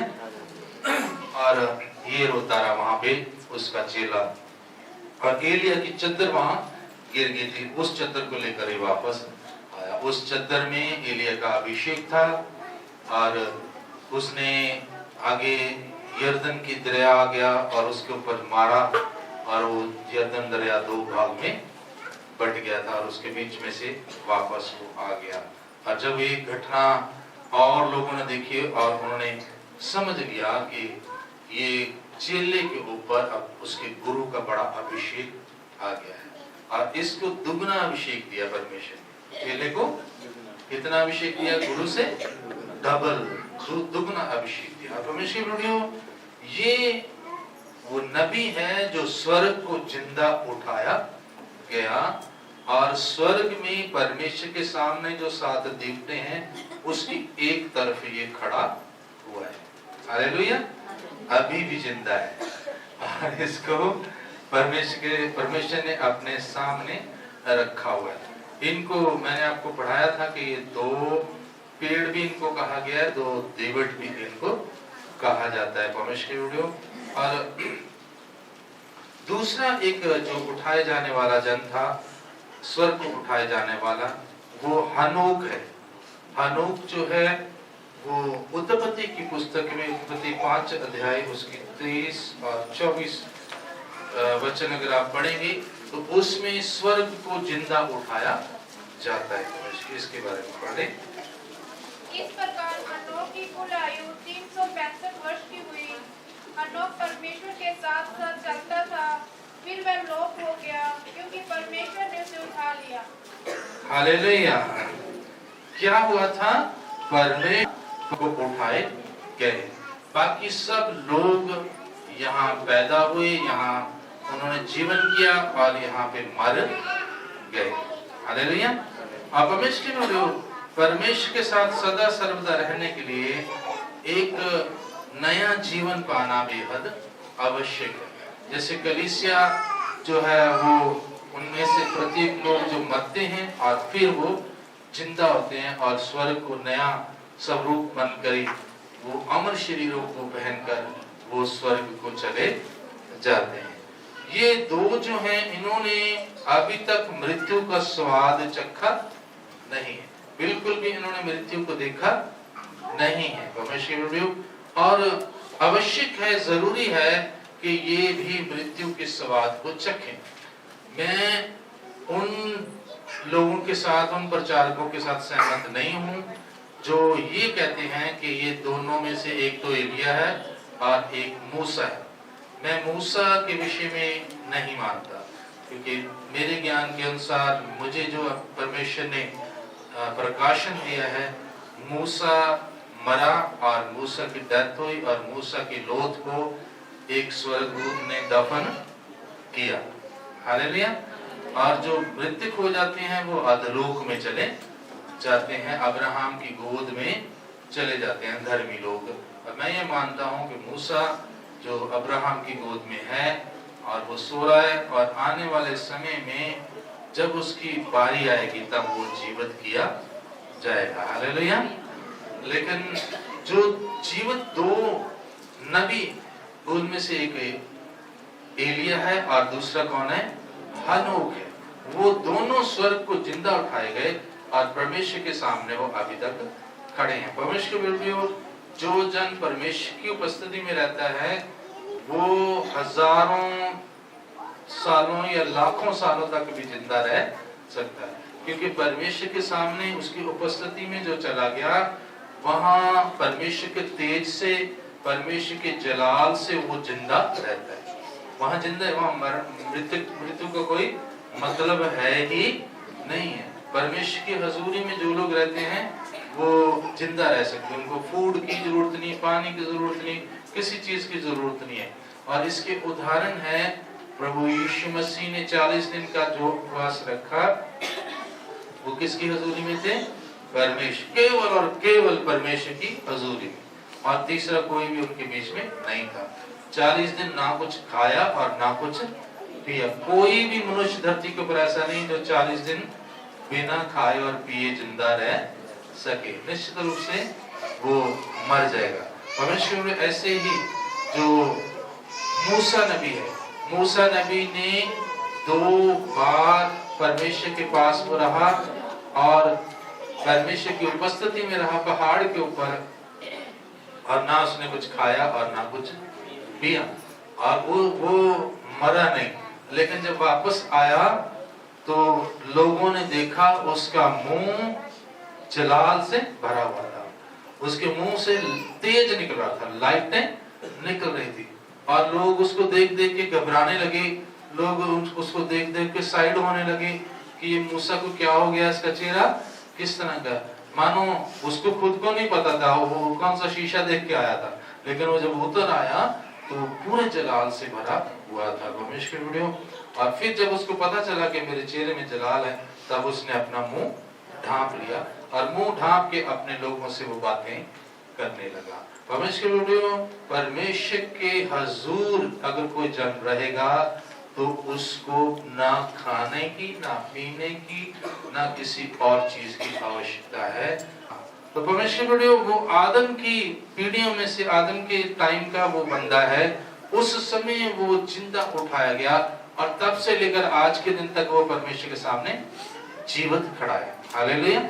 और ये रोता रहा वहां पे उसका चेला, और एलिया की चद्दर वहां गिर गई थी, उस चद्दर को लेकर ही वापस आया। उस चद्दर में एलिया का अभिषेक था और उसने आगे यरदन की दरिया आ गया और उसके ऊपर मारा और वो यरदन दरिया दो भाग में बट गया था और उसके बीच में से वापस वो आ गया। और जब ये घटना और लोगों ने देखी और उन्होंने समझ लिया कि ये चेले के ऊपर अब उसके गुरु का बड़ा अभिषेक आ गया है, और इसको दुगना अभिषेक दिया परमेश्वर ने। चेले को कितना अभिषेक दिया, गुरु से डबल दुगना अभिषेक दिया। परमेश्वर ये वो नबी है जो स्वर्ग को जिंदा उठाया गया, और स्वर्ग में परमेश्वर के सामने जो 7 दीवटे हैं उसकी एक तरफ ये खड़ा हुआ है। हालेलुया। अभी भी जिंदा है और इसको परमेश्वर ने अपने सामने रखा हुआ है। इनको मैंने आपको पढ़ाया था कि ये 2 पेड़ भी इनको कहा गया है, 2 देवट भी इनको कहा जाता है परमेश्वर। और दूसरा एक जो उठाए जाने वाला जन था, स्वर्ग को उठाए जाने वाला, वो हनोक है। हनोक जो है वो उत्पत्ति की पुस्तक में, उत्पत्ति 5 अध्याय उसकी 23 और 24 वचन अगर आप पढ़ेंगे तो उसमें स्वर्ग को जिंदा उठाया जाता है। इसके बारे में पढ़ें। इस प्रकार हनोक की कुल आयु 365 वर्ष की हुई। हनोक परमेश्वर के साथ साथ चलता था, फिर वह लोप हो गया क्योंकि परमेश्वर ने उसे उठा लिया। हालेलुया। क्या हुआ था? परमेश्वर को उठाए गए। बाकी सब लोग यहाँ पैदा हुए, यहाँ उन्होंने जीवन किया और यहाँ पे मर गए। हालेलुया। आप परमेश्वर के साथ सदा सर्वदा रहने के लिए एक नया जीवन पाना बेहद आवश्यक है। जैसे कलीसिया जो है वो उनमें से प्रत्येक लोग जो मरते हैं और फिर वो जिंदा होते हैं और स्वर्ग को नया स्वरूप बनकर वो अमर शरीरों को पहनकर वो स्वर्ग को चले जाते हैं। ये दो जो हैं इन्होंने अभी तक मृत्यु का स्वाद चखा नहीं है, बिल्कुल भी इन्होंने मृत्यु को देखा नहीं है। परमेश्वर और आवश्यक है, जरूरी है कि ये भी मृत्यु के स्वाद को चखें। मैं उन लोगों के साथ, उन प्रचारकों के साथ सहमत नहीं हूं जो ये कहते हैं कि ये दोनों में से एक तो एलिया है और एक मूसा है। मैं मूसा के विषय में नहीं मानता, क्योंकि मेरे ज्ञान के अनुसार मुझे जो परमेश्वर ने प्रकाशन दिया है, मूसा मरा और मूसा की डेथ हुई और मूसा की लोथ को एक स्वर्गदूत ने दफन किया। हालेलुया। और जो मृतक हो जाते हैं वो अधलोक में चले जाते हैं, अब्राहम की गोद में चले जाते हैं धर्मी लोग। और मैं ये मानता हूँ कि मूसा जो अब्राहम की गोद में है और वो सो रहा है और आने वाले समय में जब उसकी बारी आएगी तब वो जीवित किया जाएगा। हालेलुया। लेकिन जो जीवित दो नबी, उनमें से एक एलिया है और दूसरा कौन है? हनोक है। वो दोनों स्वर्ग को जिंदा उठाए गए और परमेश्वर के सामने वो अभी तक खड़े हैं। परमेश्वर के जो जन परमेश्वर की उपस्थिति में रहता है वो हजारों सालों या लाखों सालों तक भी जिंदा रह सकता है, क्योंकि परमेश्वर के सामने उसकी उपस्थिति में जो चला गया वहां परमेश्वर के तेज से, परमेश्वर के जलाल से वो जिंदा रहता है। वहां जिंदा है, वहां मृत्यु का कोई मतलब है ही नहीं है। परमेश्वर की हजूरी में जो लोग रहते हैं वो जिंदा रह सकते हैं। उनको फूड की जरूरत नहीं, पानी की जरूरत नहीं, किसी चीज की जरूरत नहीं है। और इसके उदाहरण है प्रभु यीशु मसीह ने 40 दिन का जो उपवास रखा वो किसकी हजूरी में थे? परमेश्वर, केवल और केवल परमेश्वर की हजूरी में, और तीसरा कोई भी उनके बीच में नहीं था। 40 दिन ना कुछ खाया और ना कुछ पिया। कोई भी मनुष्य धरती के ऊपर ऐसा नहीं जो 40 दिन बिना खाए और पिए जिंदा रह सके। निश्चित रूप से वो मर जाएगा। परमेश्वर ऐसे ही जो मूसा नबी है, मूसा नबी ने 2 बार परमेश्वर के पास वो रहा और परमेश्वर की उपस्थिति में रहा पहाड़ के ऊपर, और ना उसने कुछ खाया और ना कुछ पिया, और वो मरा नहीं। लेकिन जब वापस आया तो लोगों ने देखा उसका मुंह जलाल से भरा हुआ था, उसके मुंह से तेज निकल रहा था, लाइटें निकल रही थी, और लोग उसको देख देख के घबराने लगे। लोग उसको देख देख के साइड होने लगे कि ये मूसा को क्या हो गया, इसका चेहरा किस तरह का, मानो उसको खुद को नहीं पता था वो कौन सा शीशा देख के आया था। लेकिन वो जब उतर आया तो पूरे जलाल से भरा हुआ था। परमेश्वर वीडियो। और फिर जब उसको पता चला कि मेरे चेहरे में जलाल है, तब उसने अपना मुंह ढांप लिया और मुंह ढांप के अपने लोगों से वो बातें करने लगा। परमेश्वर वीडियो। परमेश्वर के हजूर अगर कोई जन रहेगा तो उसको ना खाने की, ना पीने की, ना किसी और चीज की आवश्यकता है। तो परमेश्वर वीडियो वो आदम की पीढ़ियों में से, आदम के टाइम का वो बंदा है। उस समय वो जिंदा उठाया गया और तब से लेकर आज के दिन तक वो परमेश्वर के सामने जीवित खड़ा है। हालेलुया।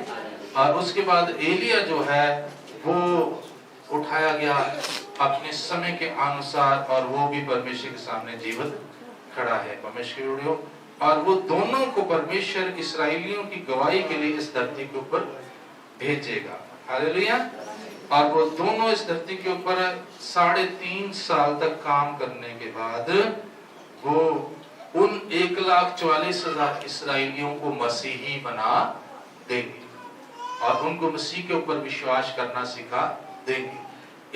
और उसके बाद एलिया जो है वो उठाया गया अपने समय के अनुसार, और वो भी परमेश्वर के सामने जीवित खड़ा है। परमेश्वर। और वो दोनों को परमेश्वर इस्राएलियों की गवाही के लिए इस धरती के ऊपर भेजेगा। हालेलुया। और वो दोनों इस धरती के ऊपर 3.5 साल तक काम करने के बाद वो उन 1,44,000 इसराइलियों को मसीही बना देंगे और उनको मसीह के ऊपर विश्वास करना सिखा देंगे।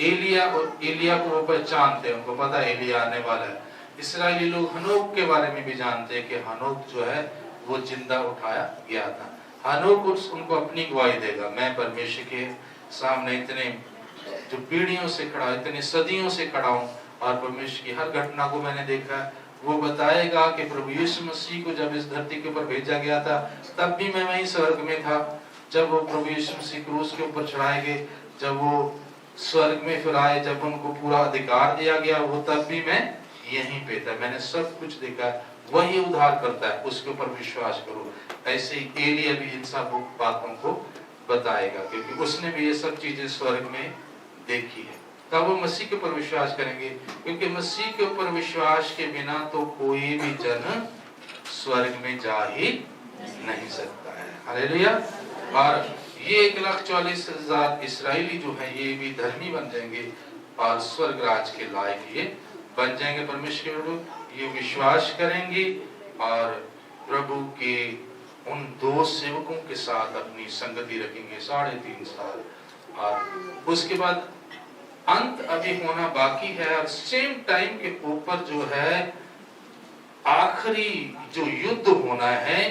एलिया को वो पहचानते हैं, उनको पता है एलिया आने वाला है। इसराइली लोग हनोक के बारे में भी जानते हैं कि हनोक जो है वो जिंदा उठाया गया था। हनोक उनको अपनी गवाही देगा, मैं परमेश्वर के सामने इतने जो पीढ़ियों से खड़ा, इतने सदियों से खड़ा हूँ और परमेश्वर की हर घटना को मैंने देखा है। वो बताएगा कि प्रभु यीशु मसीह को जब इस धरती के ऊपर भेजा गया था तब भी मैं वहीं स्वर्ग में था। जब वो प्रभु यीशु मसीह क्रूस के ऊपर चढ़ाए गए, जब वो स्वर्ग में फिर आए, जब उनको पूरा अधिकार दिया गया, वो तब भी मैं यहीं पे था। मैंने सब कुछ देखा, वही उद्धार करता है, उसके ऊपर विश्वास करो। ऐसे ही एलिया भी इन सब बातों को बताएगा क्योंकि उसने भी ये सब चीजें स्वर्ग में देखी है। तब वो मसीह के ऊपर विश्वास करेंगे क्योंकि मसीह के ऊपर विश्वास के बिना तो कोई भी जन स्वर्ग में जा ही नहीं सकता है। हालेलुया। और ये 1,44,000 इसराइली जो है ये भी धर्मी बन जाएंगे और स्वर्ग राज के लायक ये बन जाएंगे। परमेश्वर ये विश्वास करेंगे और प्रभु के उन 2 सेवकों के साथ अपनी संगति रखेंगे 3.5 साल। और उसके बाद अंत अभी होना बाकी है और सेम टाइम के ऊपर जो है आखिरी जो युद्ध होना है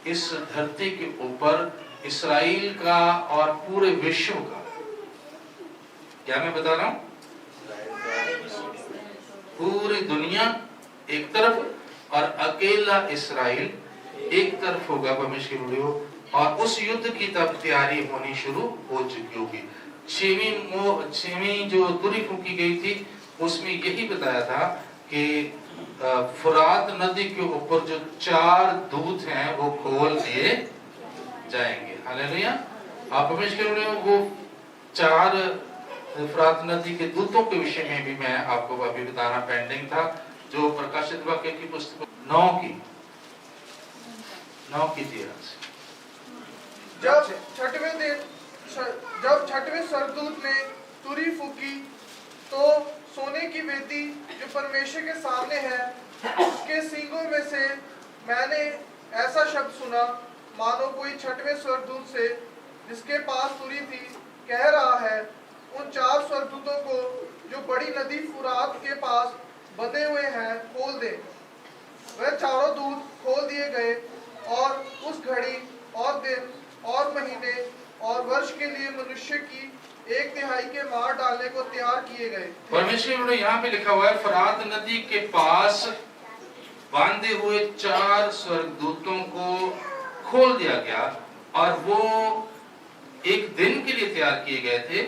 इस धरती के ऊपर इसराइल का और पूरे विश्व का। क्या मैं बता रहा हूं? पूरी दुनिया एक तरफ और अकेला इसराइल एक तरफ होगा परमेश्वर। और उस युद्ध की तब तैयारी होनी शुरू हो चुकी होगी। 6वीं जो तुरी फूंकी गई थी उसमें यही बताया था कि फुरात नदी के ऊपर जो 4 दूत हैं वो खोल दिए जाएंगे। हालेलुया। आप परमेश्वर वो 4 फुरात नदी के दूतों के विषय में भी मैं आपको अभी बताना पेंडिंग था, जो प्रकाशित वाक्य की पुस्तक 9 की 13 से। जब छठवें स्वर्गदूत ने तुरी फूकी तो सोने की वेदी जो परमेश्वर के सामने है उसके सींगों में से मैंने ऐसा शब्द सुना मानो कोई 6वें स्वर्गदूत से जिसके पास तुरी थी कह रहा है, उन 4 स्वर्गदूतों को जो बड़ी नदी फुरात के पास बंधे हुए हैं खोल दे। वह चारों दूत खोल दिए गए और उस घड़ी और दिन और महीने और वर्ष के लिए मनुष्य की 1/3 के मार डालने को तैयार किए गए। परमेश्वर ने यहाँ पे लिखा हुआ है फरात नदी के पास बांधे हुए 4 स्वर्गदूतों को खोल दिया गया और वो एक दिन के लिए तैयार किए गए थे,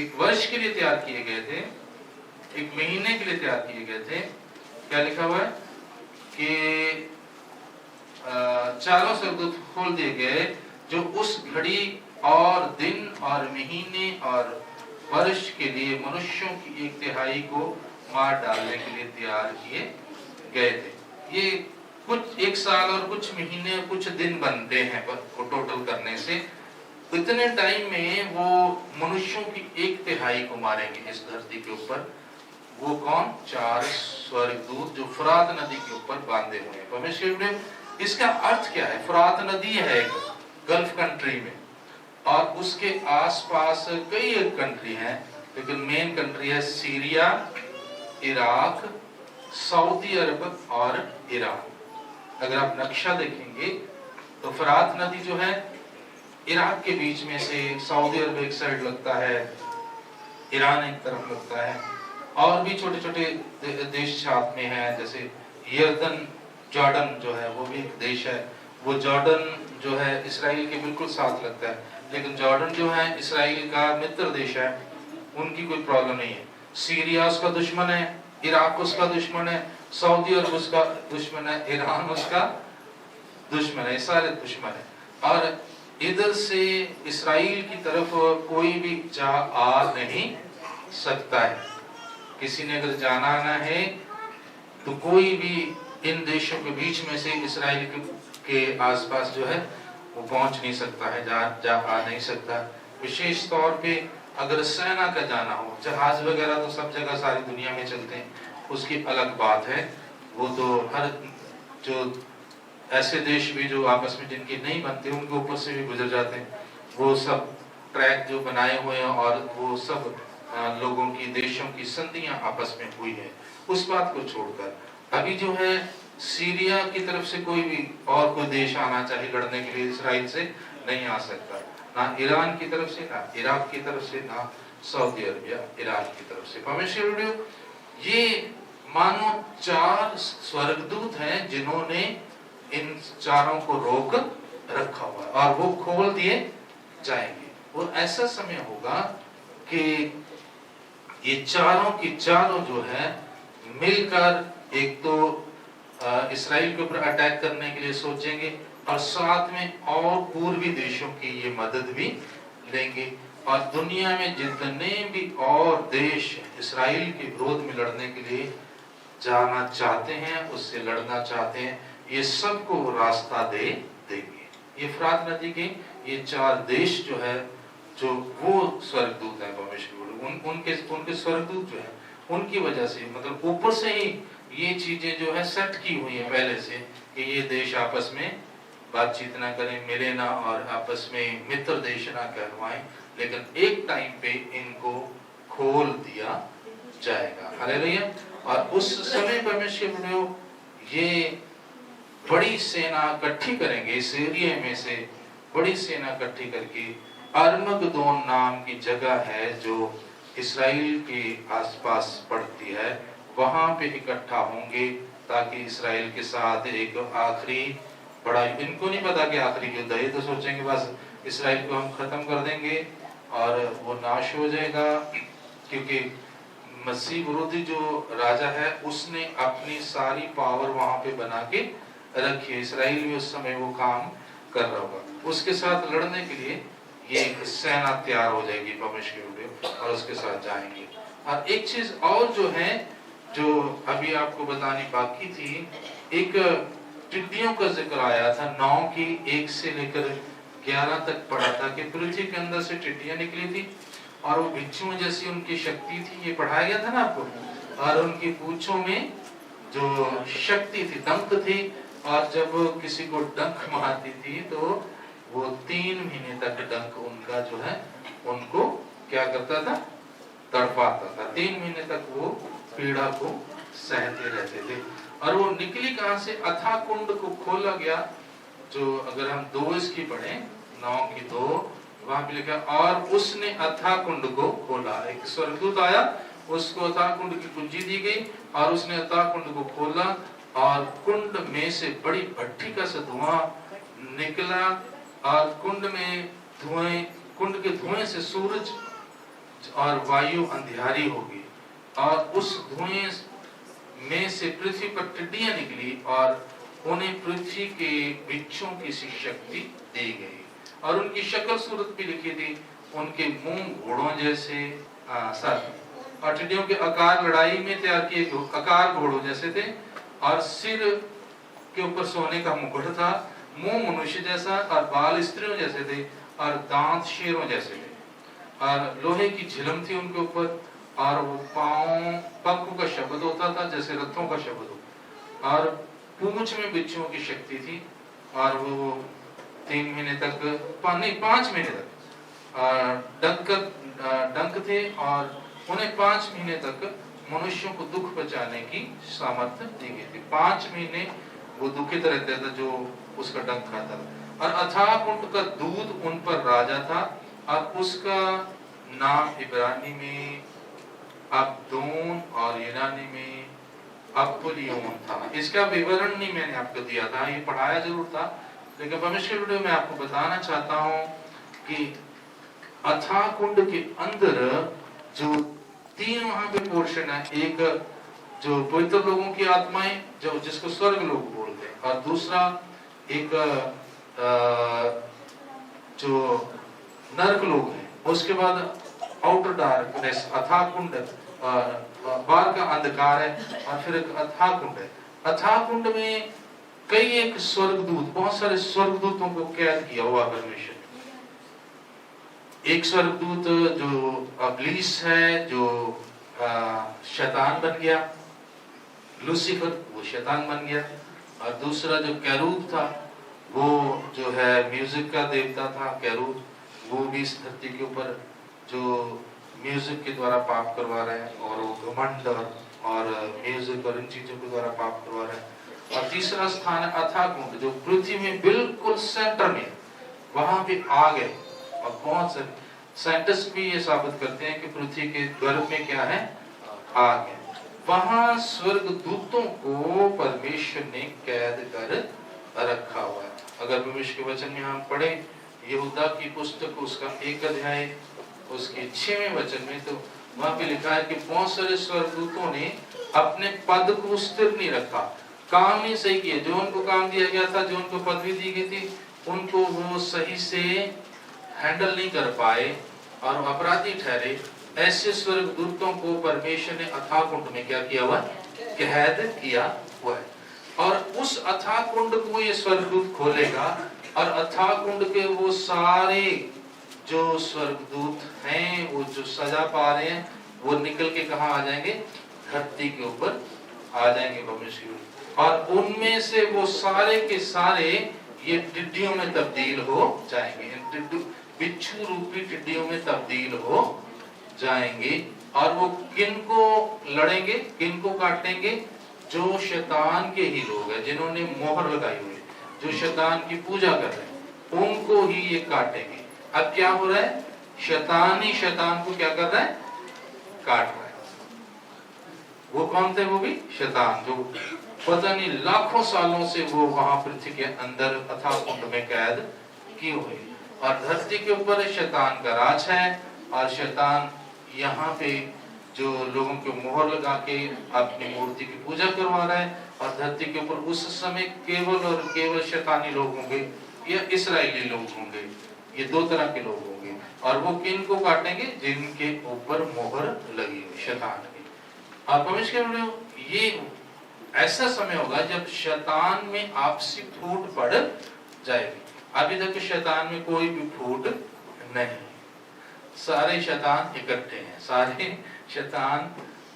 एक वर्ष के लिए तैयार किए गए थे, एक महीने के लिए तैयार किए गए थे। क्या लिखा हुआ है कि 4 स्वर्गदूत खोल दिए गए जो उस घड़ी और दिन और महीने और वर्ष के लिए मनुष्यों की 1/3 को मार डालने के लिए तैयार किए गए थे। ये कुछ 1 साल और कुछ महीने और कुछ दिन बनते हैं टोटल करने से। इतने टाइम में वो मनुष्यों की 1/3 को मारेंगे इस धरती के ऊपर। वो कौन? 4 स्वर्गदूत जो फुरात नदी के ऊपर बांधे हुए हैं। परमेश्वर ने इसका अर्थ क्या है? फुरात नदी है एक गल्फ कंट्री में और उसके आसपास कई कंट्री हैं, लेकिन मेन कंट्री है सीरिया, इराक, सऊदी अरब और ईरान। अगर आप नक्शा देखेंगे तो फरात नदी जो है इराक के बीच में से, सऊदी अरब एक साइड लगता है, ईरान एक तरफ लगता है और भी छोटे छोटे देश साथ में हैं, जैसे यर्दन, जॉर्डन जो है वो भी एक देश है। वो जॉर्डन जो है इसराइल के बिल्कुल साथ लगता है, लेकिन जॉर्डन जो है इसराइल का मित्र देश है, उनकी कोई प्रॉब्लम नहीं है। सीरिया उसका दुश्मन है, इराक उसका दुश्मन है, सऊदी अरब उसका दुश्मन है, ईरान उसका दुश्मन है, सारे दुश्मन है। और इधर से इसराइल की तरफ कोई भी जा आ नहीं सकता है। किसी ने अगर जाना आना है तो कोई भी इन देशों के बीच में से इसराइल के आसपास जो है वो पहुंच नहीं सकता है, जा आ नहीं सकता, विशेष तौर पे अगर सेना का जाना हो, जहाज वगैरह तो सब जगह सारी दुनिया में चलते हैं, उसकी अलग बात है। वो तो हर जो ऐसे देश भी जो आपस में जिनके नहीं बनते उनके ऊपर से भी गुजर जाते हैं, वो सब ट्रैक जो बनाए हुए हैं और वो सब लोगों की देशों की संधियां आपस में हुई है। उस बात को छोड़कर अभी जो है सीरिया की तरफ से कोई भी और कोई देश आना चाहे लड़ने के लिए इसराइल से नहीं आ सकता, ना ईरान की तरफ से, ना इराक की तरफ से, ना सऊदी अरबिया ईरान की तरफ से। परमेश्वर वीडियो ये मानो 4 स्वर्गदूत हैं जिन्होंने इन चारों को रोक रखा हुआ है और वो खोल दिए जाएंगे। और ऐसा समय होगा कि ये चारों की चारों जो है मिलकर एक तो इसराइल के ऊपर अटैक करने के लिए सोचेंगे और साथ में और पूर्वी देशों की ये मदद भी लेंगे। और दुनिया में जितने भी और देश इसराइल के विरोध में लड़ने के लिए जाना चाहते हैं, उससे लड़ना चाहते हैं, ये सबको रास्ता दे देंगे। ये फरात नदी के ये 4 देश जो है, जो वो स्वर्गदूत है परमेश्वर, उनके स्वर्गदूत जो है उनकी वजह से, मतलब ऊपर से ही ये चीजें जो है सेट की हुई है पहले से कि ये देश आपस में बातचीत ना करें, मिले ना और आपस में मित्र देश ना कहलवाएं, लेकिन एक टाइम पे इनको खोल दिया जाएगा। हालेलुया। और उस समय परमेश्वर ये बड़ी सेना इकट्ठी करेंगे, इस एरिया में से बड़ी सेना इकट्ठी करके अरमगदोन नाम की जगह है जो इसराइल के आसपास पड़ती है, वहां पे इकट्ठा होंगे ताकि इसराइल के साथ एक आखिरी बड़ा, इनको नहीं पता कि आखिरी युद्ध है, तो सोचेंगे बस इसराइल को हम खत्म कर देंगे और वो नाश हो जाएगा, क्योंकि मसीह विरोधी जो राजा है उसने अपनी सारी पावर वहां पे बना के रखी है। इसराइल में उस समय वो काम कर रहा होगा, उसके साथ लड़ने के लिए ये सेना तैयार हो जाएगी परमेश्वर और उसके साथ जाएंगे। और एक चीज और जो है, जो अभी आपको बतानी बाकी थी, एक टिड्डियों का जिक्र आया था। 9 की 1 से लेकर 11 तक पढ़ा था कि पृथ्वी के अंदर से टिड्डियां निकली थी और वो बिच्छुओं जैसी उनकी शक्ति थी, ये पढ़ाया गया था ना आपको। और उनकी पूंछों में जो शक्ति थी, डंक थी, और जब किसी को डंक मारती थी तो वो 3 महीने तक डंक उनका जो है उनको क्या करता था, तड़पाता था। 3 महीने तक वो पीड़ा को सहते रहते थे। और वो निकली कहां से, अथाह कुंड को खोला गया, जो अगर हम 2 इसकी पढ़े 9 की 2, वहां पे लिखा और उसने अथाह कुंड को खोला। एक स्वर्गदूत आया, उसको अथाह कुंड की कुंजी दी गई और उसने अथाह कुंड को खोला और कुंड में से बड़ी भट्टी का सा धुआं निकला और कुंड में धुएं, कुंड के धुएं से सूरज और वायु अंधियारी होगी और उस धुएं में से पृथ्वी पर टिड्डियां निकली और उन्हें पृथ्वी के बिच्छों की सी शक्ति दी गई। और उनकी शक्ल सूरत भी लिखी थी, उनके मुंह घोड़ों जैसे सर, और टिड्डियों के आकार लड़ाई में तैयार किए आकार घोड़ों जैसे थे, और सिर के ऊपर सोने का मुकुट था, मुंह मनुष्य जैसा और बाल स्त्रियों जैसे थे और दांत शेरों जैसे थे, और लोहे की झिलम थी उनके ऊपर, और वो पंखों का शब्द होता था जैसे रथों का शब्द हो, और पूंछ में बिच्छुओं की शक्ति थी। और वो 3 महीने तक, नहीं 5 महीने तक डंक थे और उन्हें 5 महीने तक मनुष्यों को दुख बचाने की सामर्थ्य दी गई थी। 5 महीने वो दुखित रहता था जो उसका डंक खाता था। और अथाह कुंड का दूध उन पर राजा था और उसका नाम इब्रानी में अब्दोन और यूनानी में अपुलियोन था। इसका विवरण नहीं मैंने आपको दिया था, ये पढ़ाया जरूर था, लेकिन परमेश्वर वीडियो में आपको बताना चाहता हूं कि अथाह कुंड के अंदर जो 3 वहां पे पोर्शन है, एक जो पवित्र लोगों की आत्माएं जो जिसको स्वर्ग लोग बोलते हैं, और दूसरा एक जो नरक लोग हैं, उसके बाद आउटर डार्कनेस अथाह कुंड, बाहर का अंधकार है, और फिर एक अथाह कुंड है। अथाह कुंड में कई एक स्वर्गदूत, बहुत सारे स्वर्गदूतों को कैद किया हुआ परमेश्वर। एक स्वर्गदूत जो अब्लीस है, जो शैतान बन गया, लूसीफर, वो शैतान बन गया। और दूसरा जो कैरूब था, वो जो है म्यूजिक का देवता था कैरूब, वो भी इस धरती के ऊपर जो म्यूजिक के द्वारा पाप करवा रहे हैं, और वो घमंड और म्यूजिक और इन चीजों के द्वारा पाप करवा रहे हैं। और तीसरा स्थान है अथाह कुंड, जो पृथ्वी में बिल्कुल सेंटर में, वहां पे आग है। और बहुत से साइंटिस्ट भी ये साबित करते हैं कि पृथ्वी के गर्भ में क्या है, आग है। वहां स्वर्गदूतों को परमेश्वर ने कैद कर रखा हुआ है। अगर परमेश्वर के वचन में हम पढ़े यहूदा की पुस्तक उसका 1 अध्याय उसके 6वें वचन में, तो वहां पे लिखा है कि बहुत सारे स्वर्गदूतों ने अपने पद को स्थिर नहीं रखा, काम नहीं सही किया। जो उनको काम दिया गया था, जो उनको पदवी दी गई थी, उनको वो सही से हैंडल नहीं कर पाए और अपराधी ठहरे। ऐसे स्वर्गदूतों को परमेश्वर ने अथाह कुंड में क्या किया हुआ, कैद किया हुआ है। और उस अथाह कुंड को ये स्वर्गदूत खोलेगा, और अथाह कुंड के वो सारे जो स्वर्गदूत हैं, वो जो सजा पा रहे हैं, वो निकल के कहाँ आ जाएंगे, धरती के ऊपर आ जाएंगे परमेश्वर। और उनमें से वो सारे के सारे ये टिड्डियों में तब्दील हो जाएंगे, बिच्छू रूपी टिड्डियों में तब्दील हो जाएंगे। और वो किनको लड़ेंगे, किनको काटेंगे, जो शैतान के ही लोग हैं, जिन्होंने मोहर लगाई हुई है, जो शैतान की पूजा कर रहे हैं, उनको ही ये काटेंगे। अब क्या हो रहा है, शैतान ही शैतान को क्या कर रहा है, काट रहा है। वो कौन थे, वो भी शैतान, जो पता नहीं लाखों सालों से वो वहां पृथ्वी के अंदर अथाह कुंड में कैद की हुई। और धरती के ऊपर शैतान का राज है, और शैतान यहाँ पे जो लोगों को मोहर लगा के अपनी मूर्ति की पूजा करवा रहा है। और धरती के ऊपर उस समय केवल और केवल शैतानी लोग होंगे या इस्राएली लोग होंगे, ये 2 तरह के लोग होंगे। और वो किन को काटेंगे, जिनके ऊपर मोहर लगी हुई शैतान की। और परमेश्वर, ये ऐसा समय होगा जब शैतान में आपसी फूट पड़ जाएगी। अभी तक शैतान में कोई भी फूट नहीं, सारे शैतान इकट्ठे हैं, सारे शैतान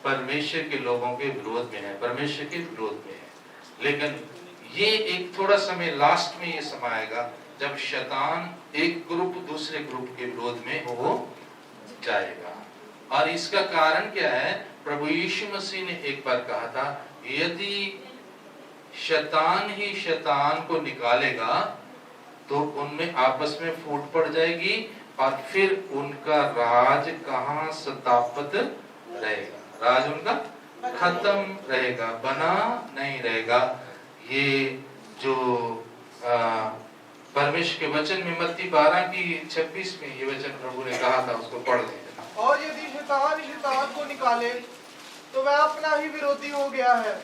परमेश्वर के लोगों के विरोध में है, परमेश्वर के विरोध में है। लेकिन ये एक थोड़ा समय लास्ट में ये समय आएगा जब शैतान एक ग्रुप दूसरे ग्रुप के विरोध में हो जाएगा। और इसका कारण क्या है, प्रभु यीशु मसीह ने एक बार कहा था, यदि शैतान ही शैतान को निकालेगा तो उनमें आपस में फूट पड़ जाएगी, और फिर उनका राज कहाँ स्थापित रहेगा, राज उनका खत्म रहेगा, बना नहीं रहेगा। ये जो परमेश्वर के वचन में मत्ती 12:26 में ये वचन प्रभु ने कहा था, उसको पढ़ लें। और यदि शैतान शैतान को निकाले तो वह अपना ही विरोधी हो गया है,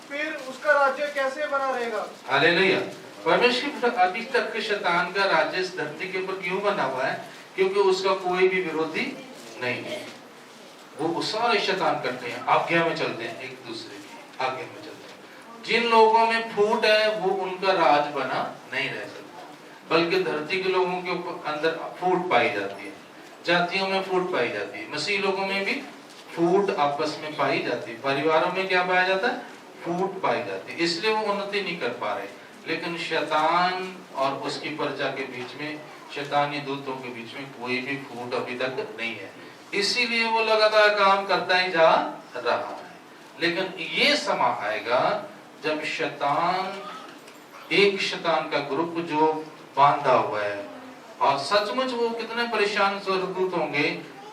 फिर उसका राज्य कैसे बना रहेगा। हालेलुया। परमेश्वर अभी तक शैतान का राज्य इस धरती के ऊपर क्यों बना हुआ है, क्योंकि उसका कोई भी विरोधी नहीं है। वो सारे शैतान करते हैं, आज्ञा में चलते हैं, एक दूसरे की आज्ञा में चलते हैं। जिन लोगों में फूट है वो उनका राज बना नहीं रह सकता, बल्कि धरती के लोगों के ऊपर अंदर फूट पाई जाती है, जातियों में फूट पाई जाती है, मसीह लोगों में भी फूट आपस में पाई जाती है, परिवारों में क्या पाया जाता है, फूट पाई जाती है। इसलिए वो उन्नति नहीं कर पा रहे। लेकिन शैतान और उसकी प्रजा के बीच में, शैतानी दूतों के बीच में कोई भी फूट अभी तक नहीं है, इसीलिए वो लगातार काम करता ही जा रहा है। लेकिन ये समय आएगा जब शैतान, एक शैतान का ग्रुप जो बांधा हुआ है, और सचमुच वो कितने परेशान स्वर्गदूत होंगे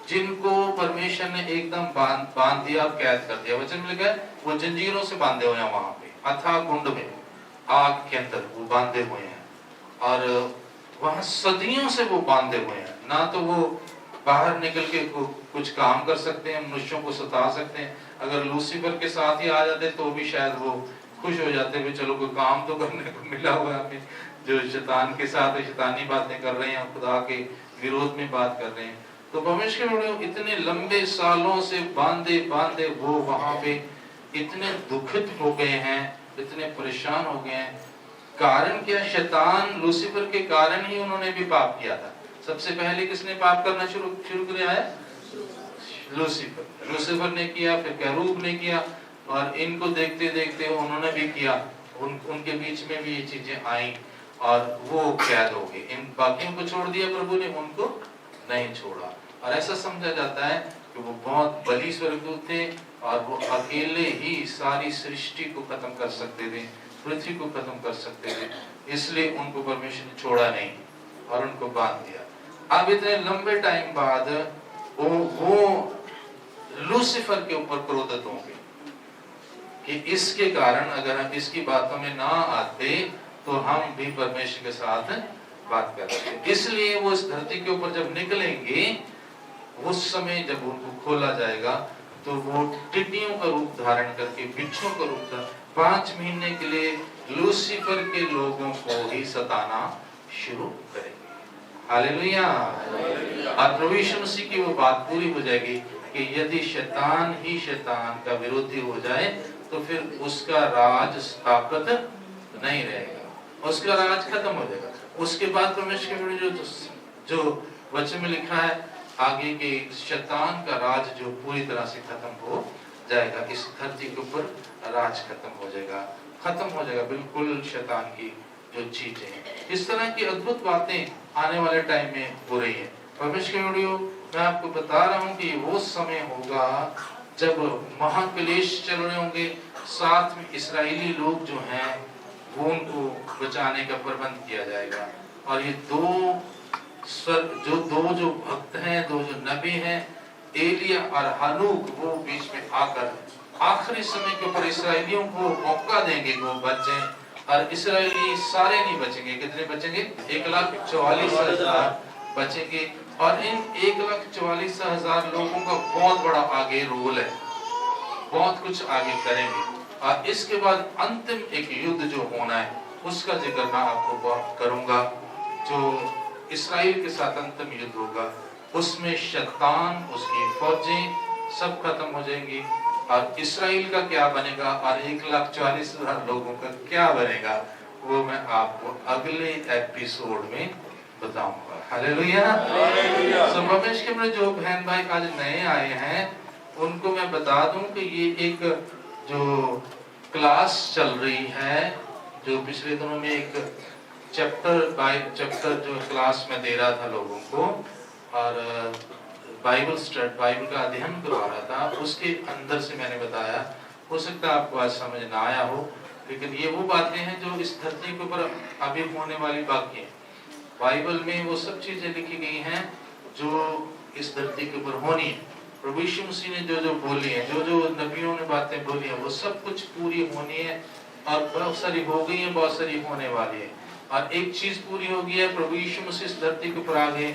जिनको परमेश्वर ने एकदम बांध दिया, कैद कर दिया। वचन में लिखा है वो जंजीरों से बांधे हुए हैं, वहां पे अथाह कुंड में आग के अंदर वो बांधे हुए हैं, और वहां सदियों से वो बांधे हुए हैं। ना तो वो बाहर निकल के कुछ काम कर सकते हैं, मनुष्यों को सता सकते हैं। अगर लूसीफर के साथ ही आ जाते तो भी शायद वो खुश हो जाते भी, चलो कोई काम तो करने को मिला हुआ है हमें। जो शैतान के साथ शैतानी बातें कर रहे हैं, खुदा के विरोध में बात कर रहे हैं। तो परमेश्वर इतने लंबे सालों से बांधे बांधे वो वहां पे इतने दुखित हो गए हैं, इतने परेशान हो गए हैं। कारण क्या, शैतान लूसीफर के कारण ही उन्होंने भी पाप किया था। सबसे पहले किसने पाप करना शुरू किया है? लूसीफर ने किया, फिर केरूब ने किया, और इनको देखते देखते उन्होंने भी किया। उनके बीच में भी ये चीजें आई और वो कैद हो गए। इन बाकियों को छोड़ दिया प्रभु ने, उनको नहीं छोड़ा। और ऐसा समझा जाता है कि वो बहुत बली स्वर्गदूत थे और वो अकेले ही सारी सृष्टि को खत्म कर सकते थे, पृथ्वी को खत्म कर सकते थे, इसलिए उनको परमेश्वर ने छोड़ा नहीं और उनको बांध दिया। अब इतने लंबे टाइम बाद वो लूसीफर के ऊपर क्रोधित होंगे कि इसके कारण अगर हम इसकी बातों में ना आते तो हम भी परमेश्वर के साथ बात करते। इसलिए वो इस धरती के ऊपर जब निकलेंगे, उस समय जब उनको खोला जाएगा तो वो टिड्डियों का रूप धारण करके, बिच्छों का रूप धारण 5 महीने के लिए लूसीफर के लोगों को ही सताना शुरू करेंगे। हालेलुया। और प्रभु यीशु मसीह की वो बात पूरी हो जाएगी कि यदि शैतान ही शैतान का विरोधी हो जाए तो फिर उसका राज स्थापित नहीं रहेगा, उसका राज खत्म हो जाएगा। उसके बाद परमेश्वर के जो वचन में लिखा है आगे के शैतान का राज जो पूरी तरह से खत्म हो जाएगा, इस धरती के ऊपर राज खत्म हो जाएगा बिल्कुल शैतान की जो चीजें हैं। इस तरह की अद्भुत बातें आने वाले टाइम में हो रही है। परमेश्वर वीडियो मैं आपको बता रहा हूँ कि वो समय होगा जब महाक्लेश चल रहे होंगे, साथ में इस्राएली लोग जो हैं वो उनको बचाने का प्रबंध किया जाएगा। और ये दो भक्त हैं, दो जो नबी हैं, एलिया और हनूक, वो बीच में आकर आखिरी समय के ऊपर इस्राएलियों को मौका देंगे कि वो बचें। और इस्राएली सारे नहीं बचेंगे। कितने बचेंगे? 1,44,000 बचेंगे। और इन 1,44,000 लोगों का बहुत बड़ा आगे रोल है, बहुत कुछ आगे करेंगे। और इसके बाद अंतिम एक युद्ध जो होना है उसका जिक्र मैं आपको करूंगा, जो इस्राएल के साथ अंतिम युद्ध होगा। उसमें शैतान, उसकी फौजें सब खत्म हो जाएंगी और इस्राएल का क्या बनेगा और 1,44,000 लोगों का क्या बनेगा वो मैं आपको अगले एपिसोड में बताऊंगा। हालेलुया। परमेश्वर के जो बहन भाई आज नए आए हैं उनको मैं बता दूं कि ये एक जो क्लास चल रही है, जो पिछले दिनों में एक चैप्टर जो क्लास में दे रहा था लोगों को और बाइबल का अध्ययन करवा रहा था, उसके अंदर से मैंने बताया। हो सकता है आपको आज समझ ना आया हो, लेकिन ये वो बातें हैं जो इस धरती के ऊपर अभी होने वाली बाकी हैं। बाइबल में वो सब चीजें लिखी गई हैं जो इस धरती के ऊपर होनी है। प्रभु यीशु मसीह ने जो बोली है, जो नबियों ने बातें बोली है, वो सब कुछ पूरी होनी है। और बहुत सारी हो गई है, बहुत सारी होने वाली है। और एक चीज पूरी हो गई है, प्रभु यीशु मसीह इस धरती के ऊपर आ गए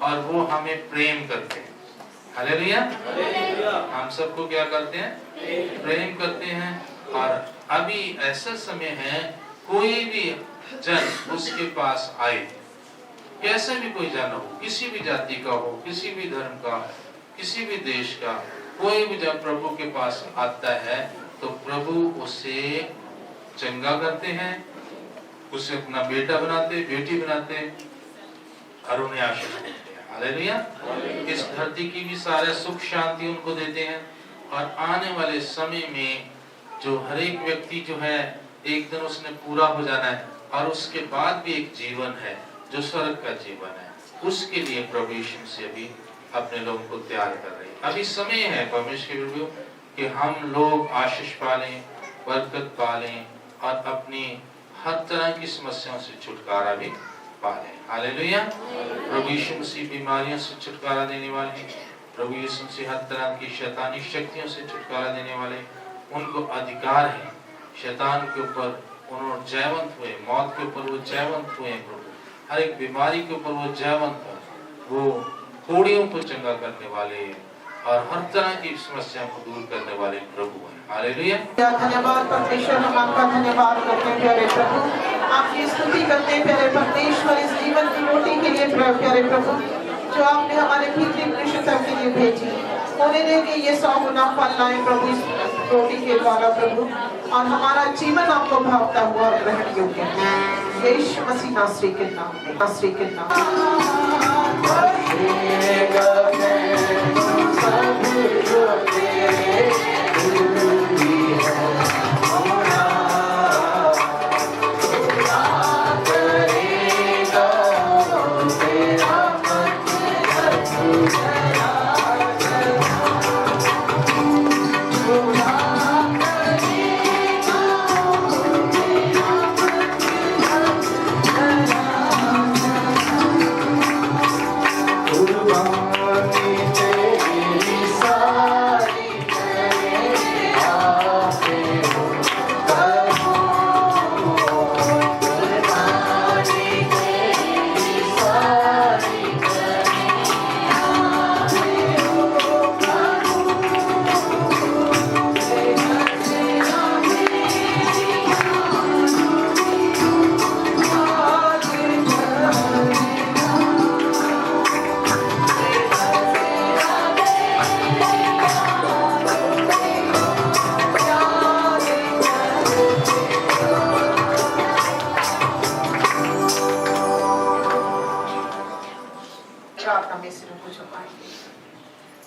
और वो हमें प्रेम करते हैं। हालेलुया। हम सबको क्या करते हैं? प्रेम करते हैं। और अभी ऐसा समय है, कोई भी जन उसके पास आए, कैसे भी कोई जन हो, किसी भी जाति का हो, किसी भी धर्म का, किसी भी देश का, कोई भी जब प्रभु के पास आता है तो प्रभु उसे चंगा करते हैं, उसे अपना बेटा बनाते, बेटी बनाते और उन्हें आशीष देते हैं। हालेलुया। इस धरती की भी सारे सुख शांति उनको देते हैं। और आने वाले समय में जो हर एक व्यक्ति जो है एक दिन उसने पूरा हो जाना है और उसके बाद भी एक जीवन है जो स्वर्ग का जीवन है। उसके लिए प्रभु यीशु से अभी अपने लोगों को तैयार कर रहे हैं। अभी समय है परमेश्वर कि हम लोग आशीष पालें, बरकत पालें और अपनी हर तरह की समस्याओं से छुटकारा भी पालें। हालेलुया। प्रभु यीशु मसीह बीमारियों से छुटकारा देने वाले हैं। प्रभु यीशु मसीह हर तरह की शैतानी शक्तियों से छुटकारा देने वाले, उनको अधिकार है शैतान के ऊपर। उन्होंने जयवंत हुए, मौत के ऊपर वो जयवंत हुए। प्रभु हर एक बीमारी के ऊपर वो जयवंत है, वो कोड़ियों को चंगा करने वाले और हर तरह की समस्याओं को दूर करने वाले प्रभु हैं। हालेलुया। धन्यवाद परमेश्वर, हम आपका धन्यवाद करते हैं प्यारे प्रभु, आपकी स्तुति करते हैं प्यारे परमेश्वर इस जीवन की रोटी के लिए प्यारे प्रभु, जो आपने हमारे भीतरी कृष्णता के लिए भेजी। होने दे कि ये 100 गुना फल लाए प्रभु इस रोटी के द्वारा प्रभु, और हमारा जीवन आपको भावता हुआ ग्रहण योग्य है। यीशु मसीह नासरी के नाम में, नासरी के नाम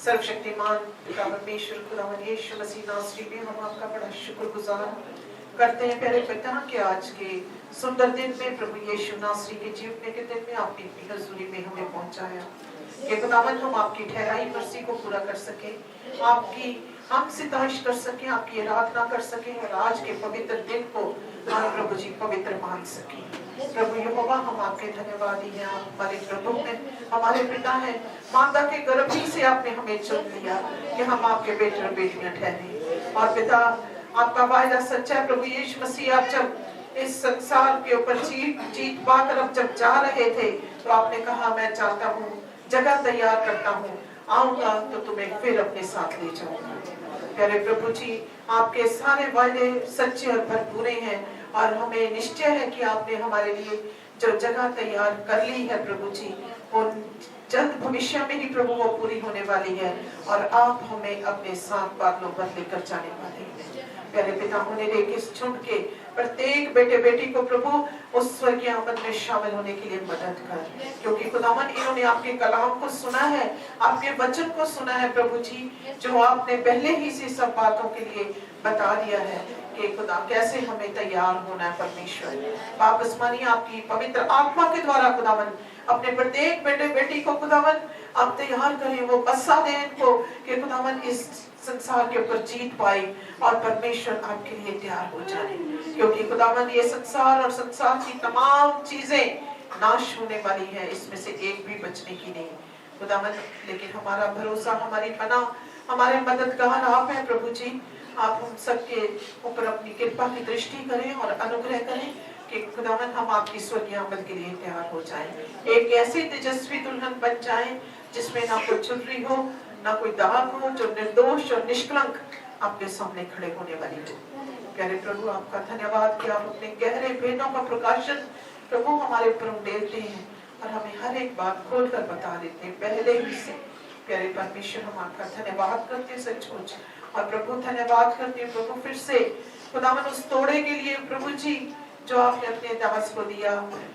सर्वशक्तिमान पिता परमेश्वर खुदावन यीशु मसीह नासरी में हम आपका बड़ा शुक्रगुजार करते हैं प्यारे पिता कि आज के सुंदर दिन में प्रभु यीशु नासरी के जीवने के दिन में आपने अपनी हजूरी में हमें पहुंचाया कि खुदावन हम आपकी ठहराई मर्जी को पूरा कर सके, आपकी हम सिताइश कर सके, आपकी आराधना कर सके और आज के पवित्र दिन को हम प्रभु जी पवित्र मान सके। प्रभु यहोवा हम आपके धन्यवादी हैं, आप हमारे प्रभु हैं, हमारे पिता हैं। माता के गर्भ ही से आपने हमें चुन लिया कि हम आपके बेटे और बेटियां ठहरे। और पिता आपका वायदा सच्चा है प्रभु यीशु मसीह, आप जब इस संसार के ऊपर जीत पाकर अब जब जा रहे थे तो आपने कहा मैं चाहता हूँ जगह तैयार करता हूँ, आऊंगा तो तुम्हें फिर अपने साथ ले जाऊंगा। प्यारे प्रभु जी आपके सारे वायदे सच्चे और भरपूरे हैं और हमें निश्चय है कि आपने हमारे लिए जो जगह तैयार कर ली है प्रभु जी वो जल्द भविष्य में ही प्रभु वो पूरी होने वाली है और आप हमें अपने साथ बादलों पर लेकर जाने वाले हैं। प्यारे पिता होने रे इस झुंड के प्रत्येक बेटे बेटी को प्रभु उस स्वर्गीय आमद में शामिल होने के लिए मदद कर, क्योंकि खुदावन इन्होंने आपके कलाम को सुना है, आपके वचन को सुना है प्रभु जी, जो आपने पहले ही से सब बातों के लिए बता दिया है कि खुदा कैसे हमें तैयार होना है। परमेश्वर बाप आसमानी आपकी पवित्र आत्मा के द्वारा खुदावन अपने प्रत्येक बेटे बेटी को खुदावन आप तैयार करें, वो बसा दें इनको कि खुदावन इस संसार के ऊपर जीत पाए और परमेश्वर आपके लिए तैयार हो जाए, क्योंकि खुदावन ये संसार और संसार की तमाम चीजें नाश होने वाली है, इसमें से एक भी बचने की नहीं खुदावन। लेकिन हमारा भरोसा, हमारी पनाह, हमारे मददगार आप हैं प्रभु जी। आप हम सबके ऊपर अपनी कृपा की दृष्टि करें और अनुग्रह करें कि खुदावन हम आपकी स्वर्गीय आमद के लिए तैयार हो जाएं, एक ऐसी तेजस्वी दुल्हन बन जाएं जिसमें ना कोई चुनरी हो, ना कोई दाग हो, जो निर्दोष और निष्कलंक आपके सामने खड़े होने वाली हो। प्यारे प्रभु आपका धन्यवाद कि आप अपने गहरे भेदों का प्रकाशन प्रभु हमारे ऊपर उंडेलते हैं और हमें हर एक बात खोलकर बता देते हैं पहले ही से। प्यारे परमेश्वर हम आपका धन्यवाद करते सचमुच, और प्रभु धन्यवाद करते हैं प्रभु फिर से खुदावन उस तोड़े के लिए प्रभु जी जो आपने अपने दास को दिया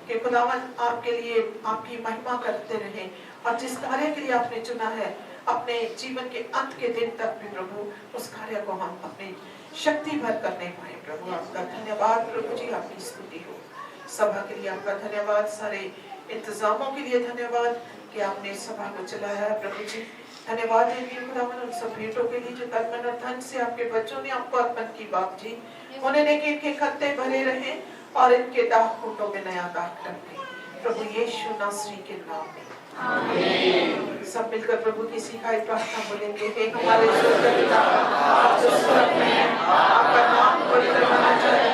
कि खुदावन आपके लिए आपकी महिमा करते रहे और जिस कार्य के लिए आपने चुना है अपने जीवन के अंत के दिन तक भी प्रभु उस कार्य को हम अपनी शक्ति भर करने पाए। प्रभु आपका धन्यवाद प्रभु जी, आपकी स्तुति हो। सभा के लिए आपका धन्यवाद, सारे इंतजामों के लिए धन्यवाद कि आपने सभा को चलाया है प्रभु जी। धन्यवाद है खुदावन उन सब भेंटों के लिए जो तन मन और धन से आपके बच्चों ने आपको अर्पण की बाप जी, उन्हें लेके इनके खत्ते भरे रहे और इनके दाग खूंटों में नया दाग टपके प्रभु यीशु नासरी के नाम में आमीन। सब मिलकर प्रभु की सिखाई प्रार्थना बोलेंगे, हे हमारे स्वर्गीय पिता, आप जो स्वर्ग में हैं, आपका नाम पवित्र माना जाए,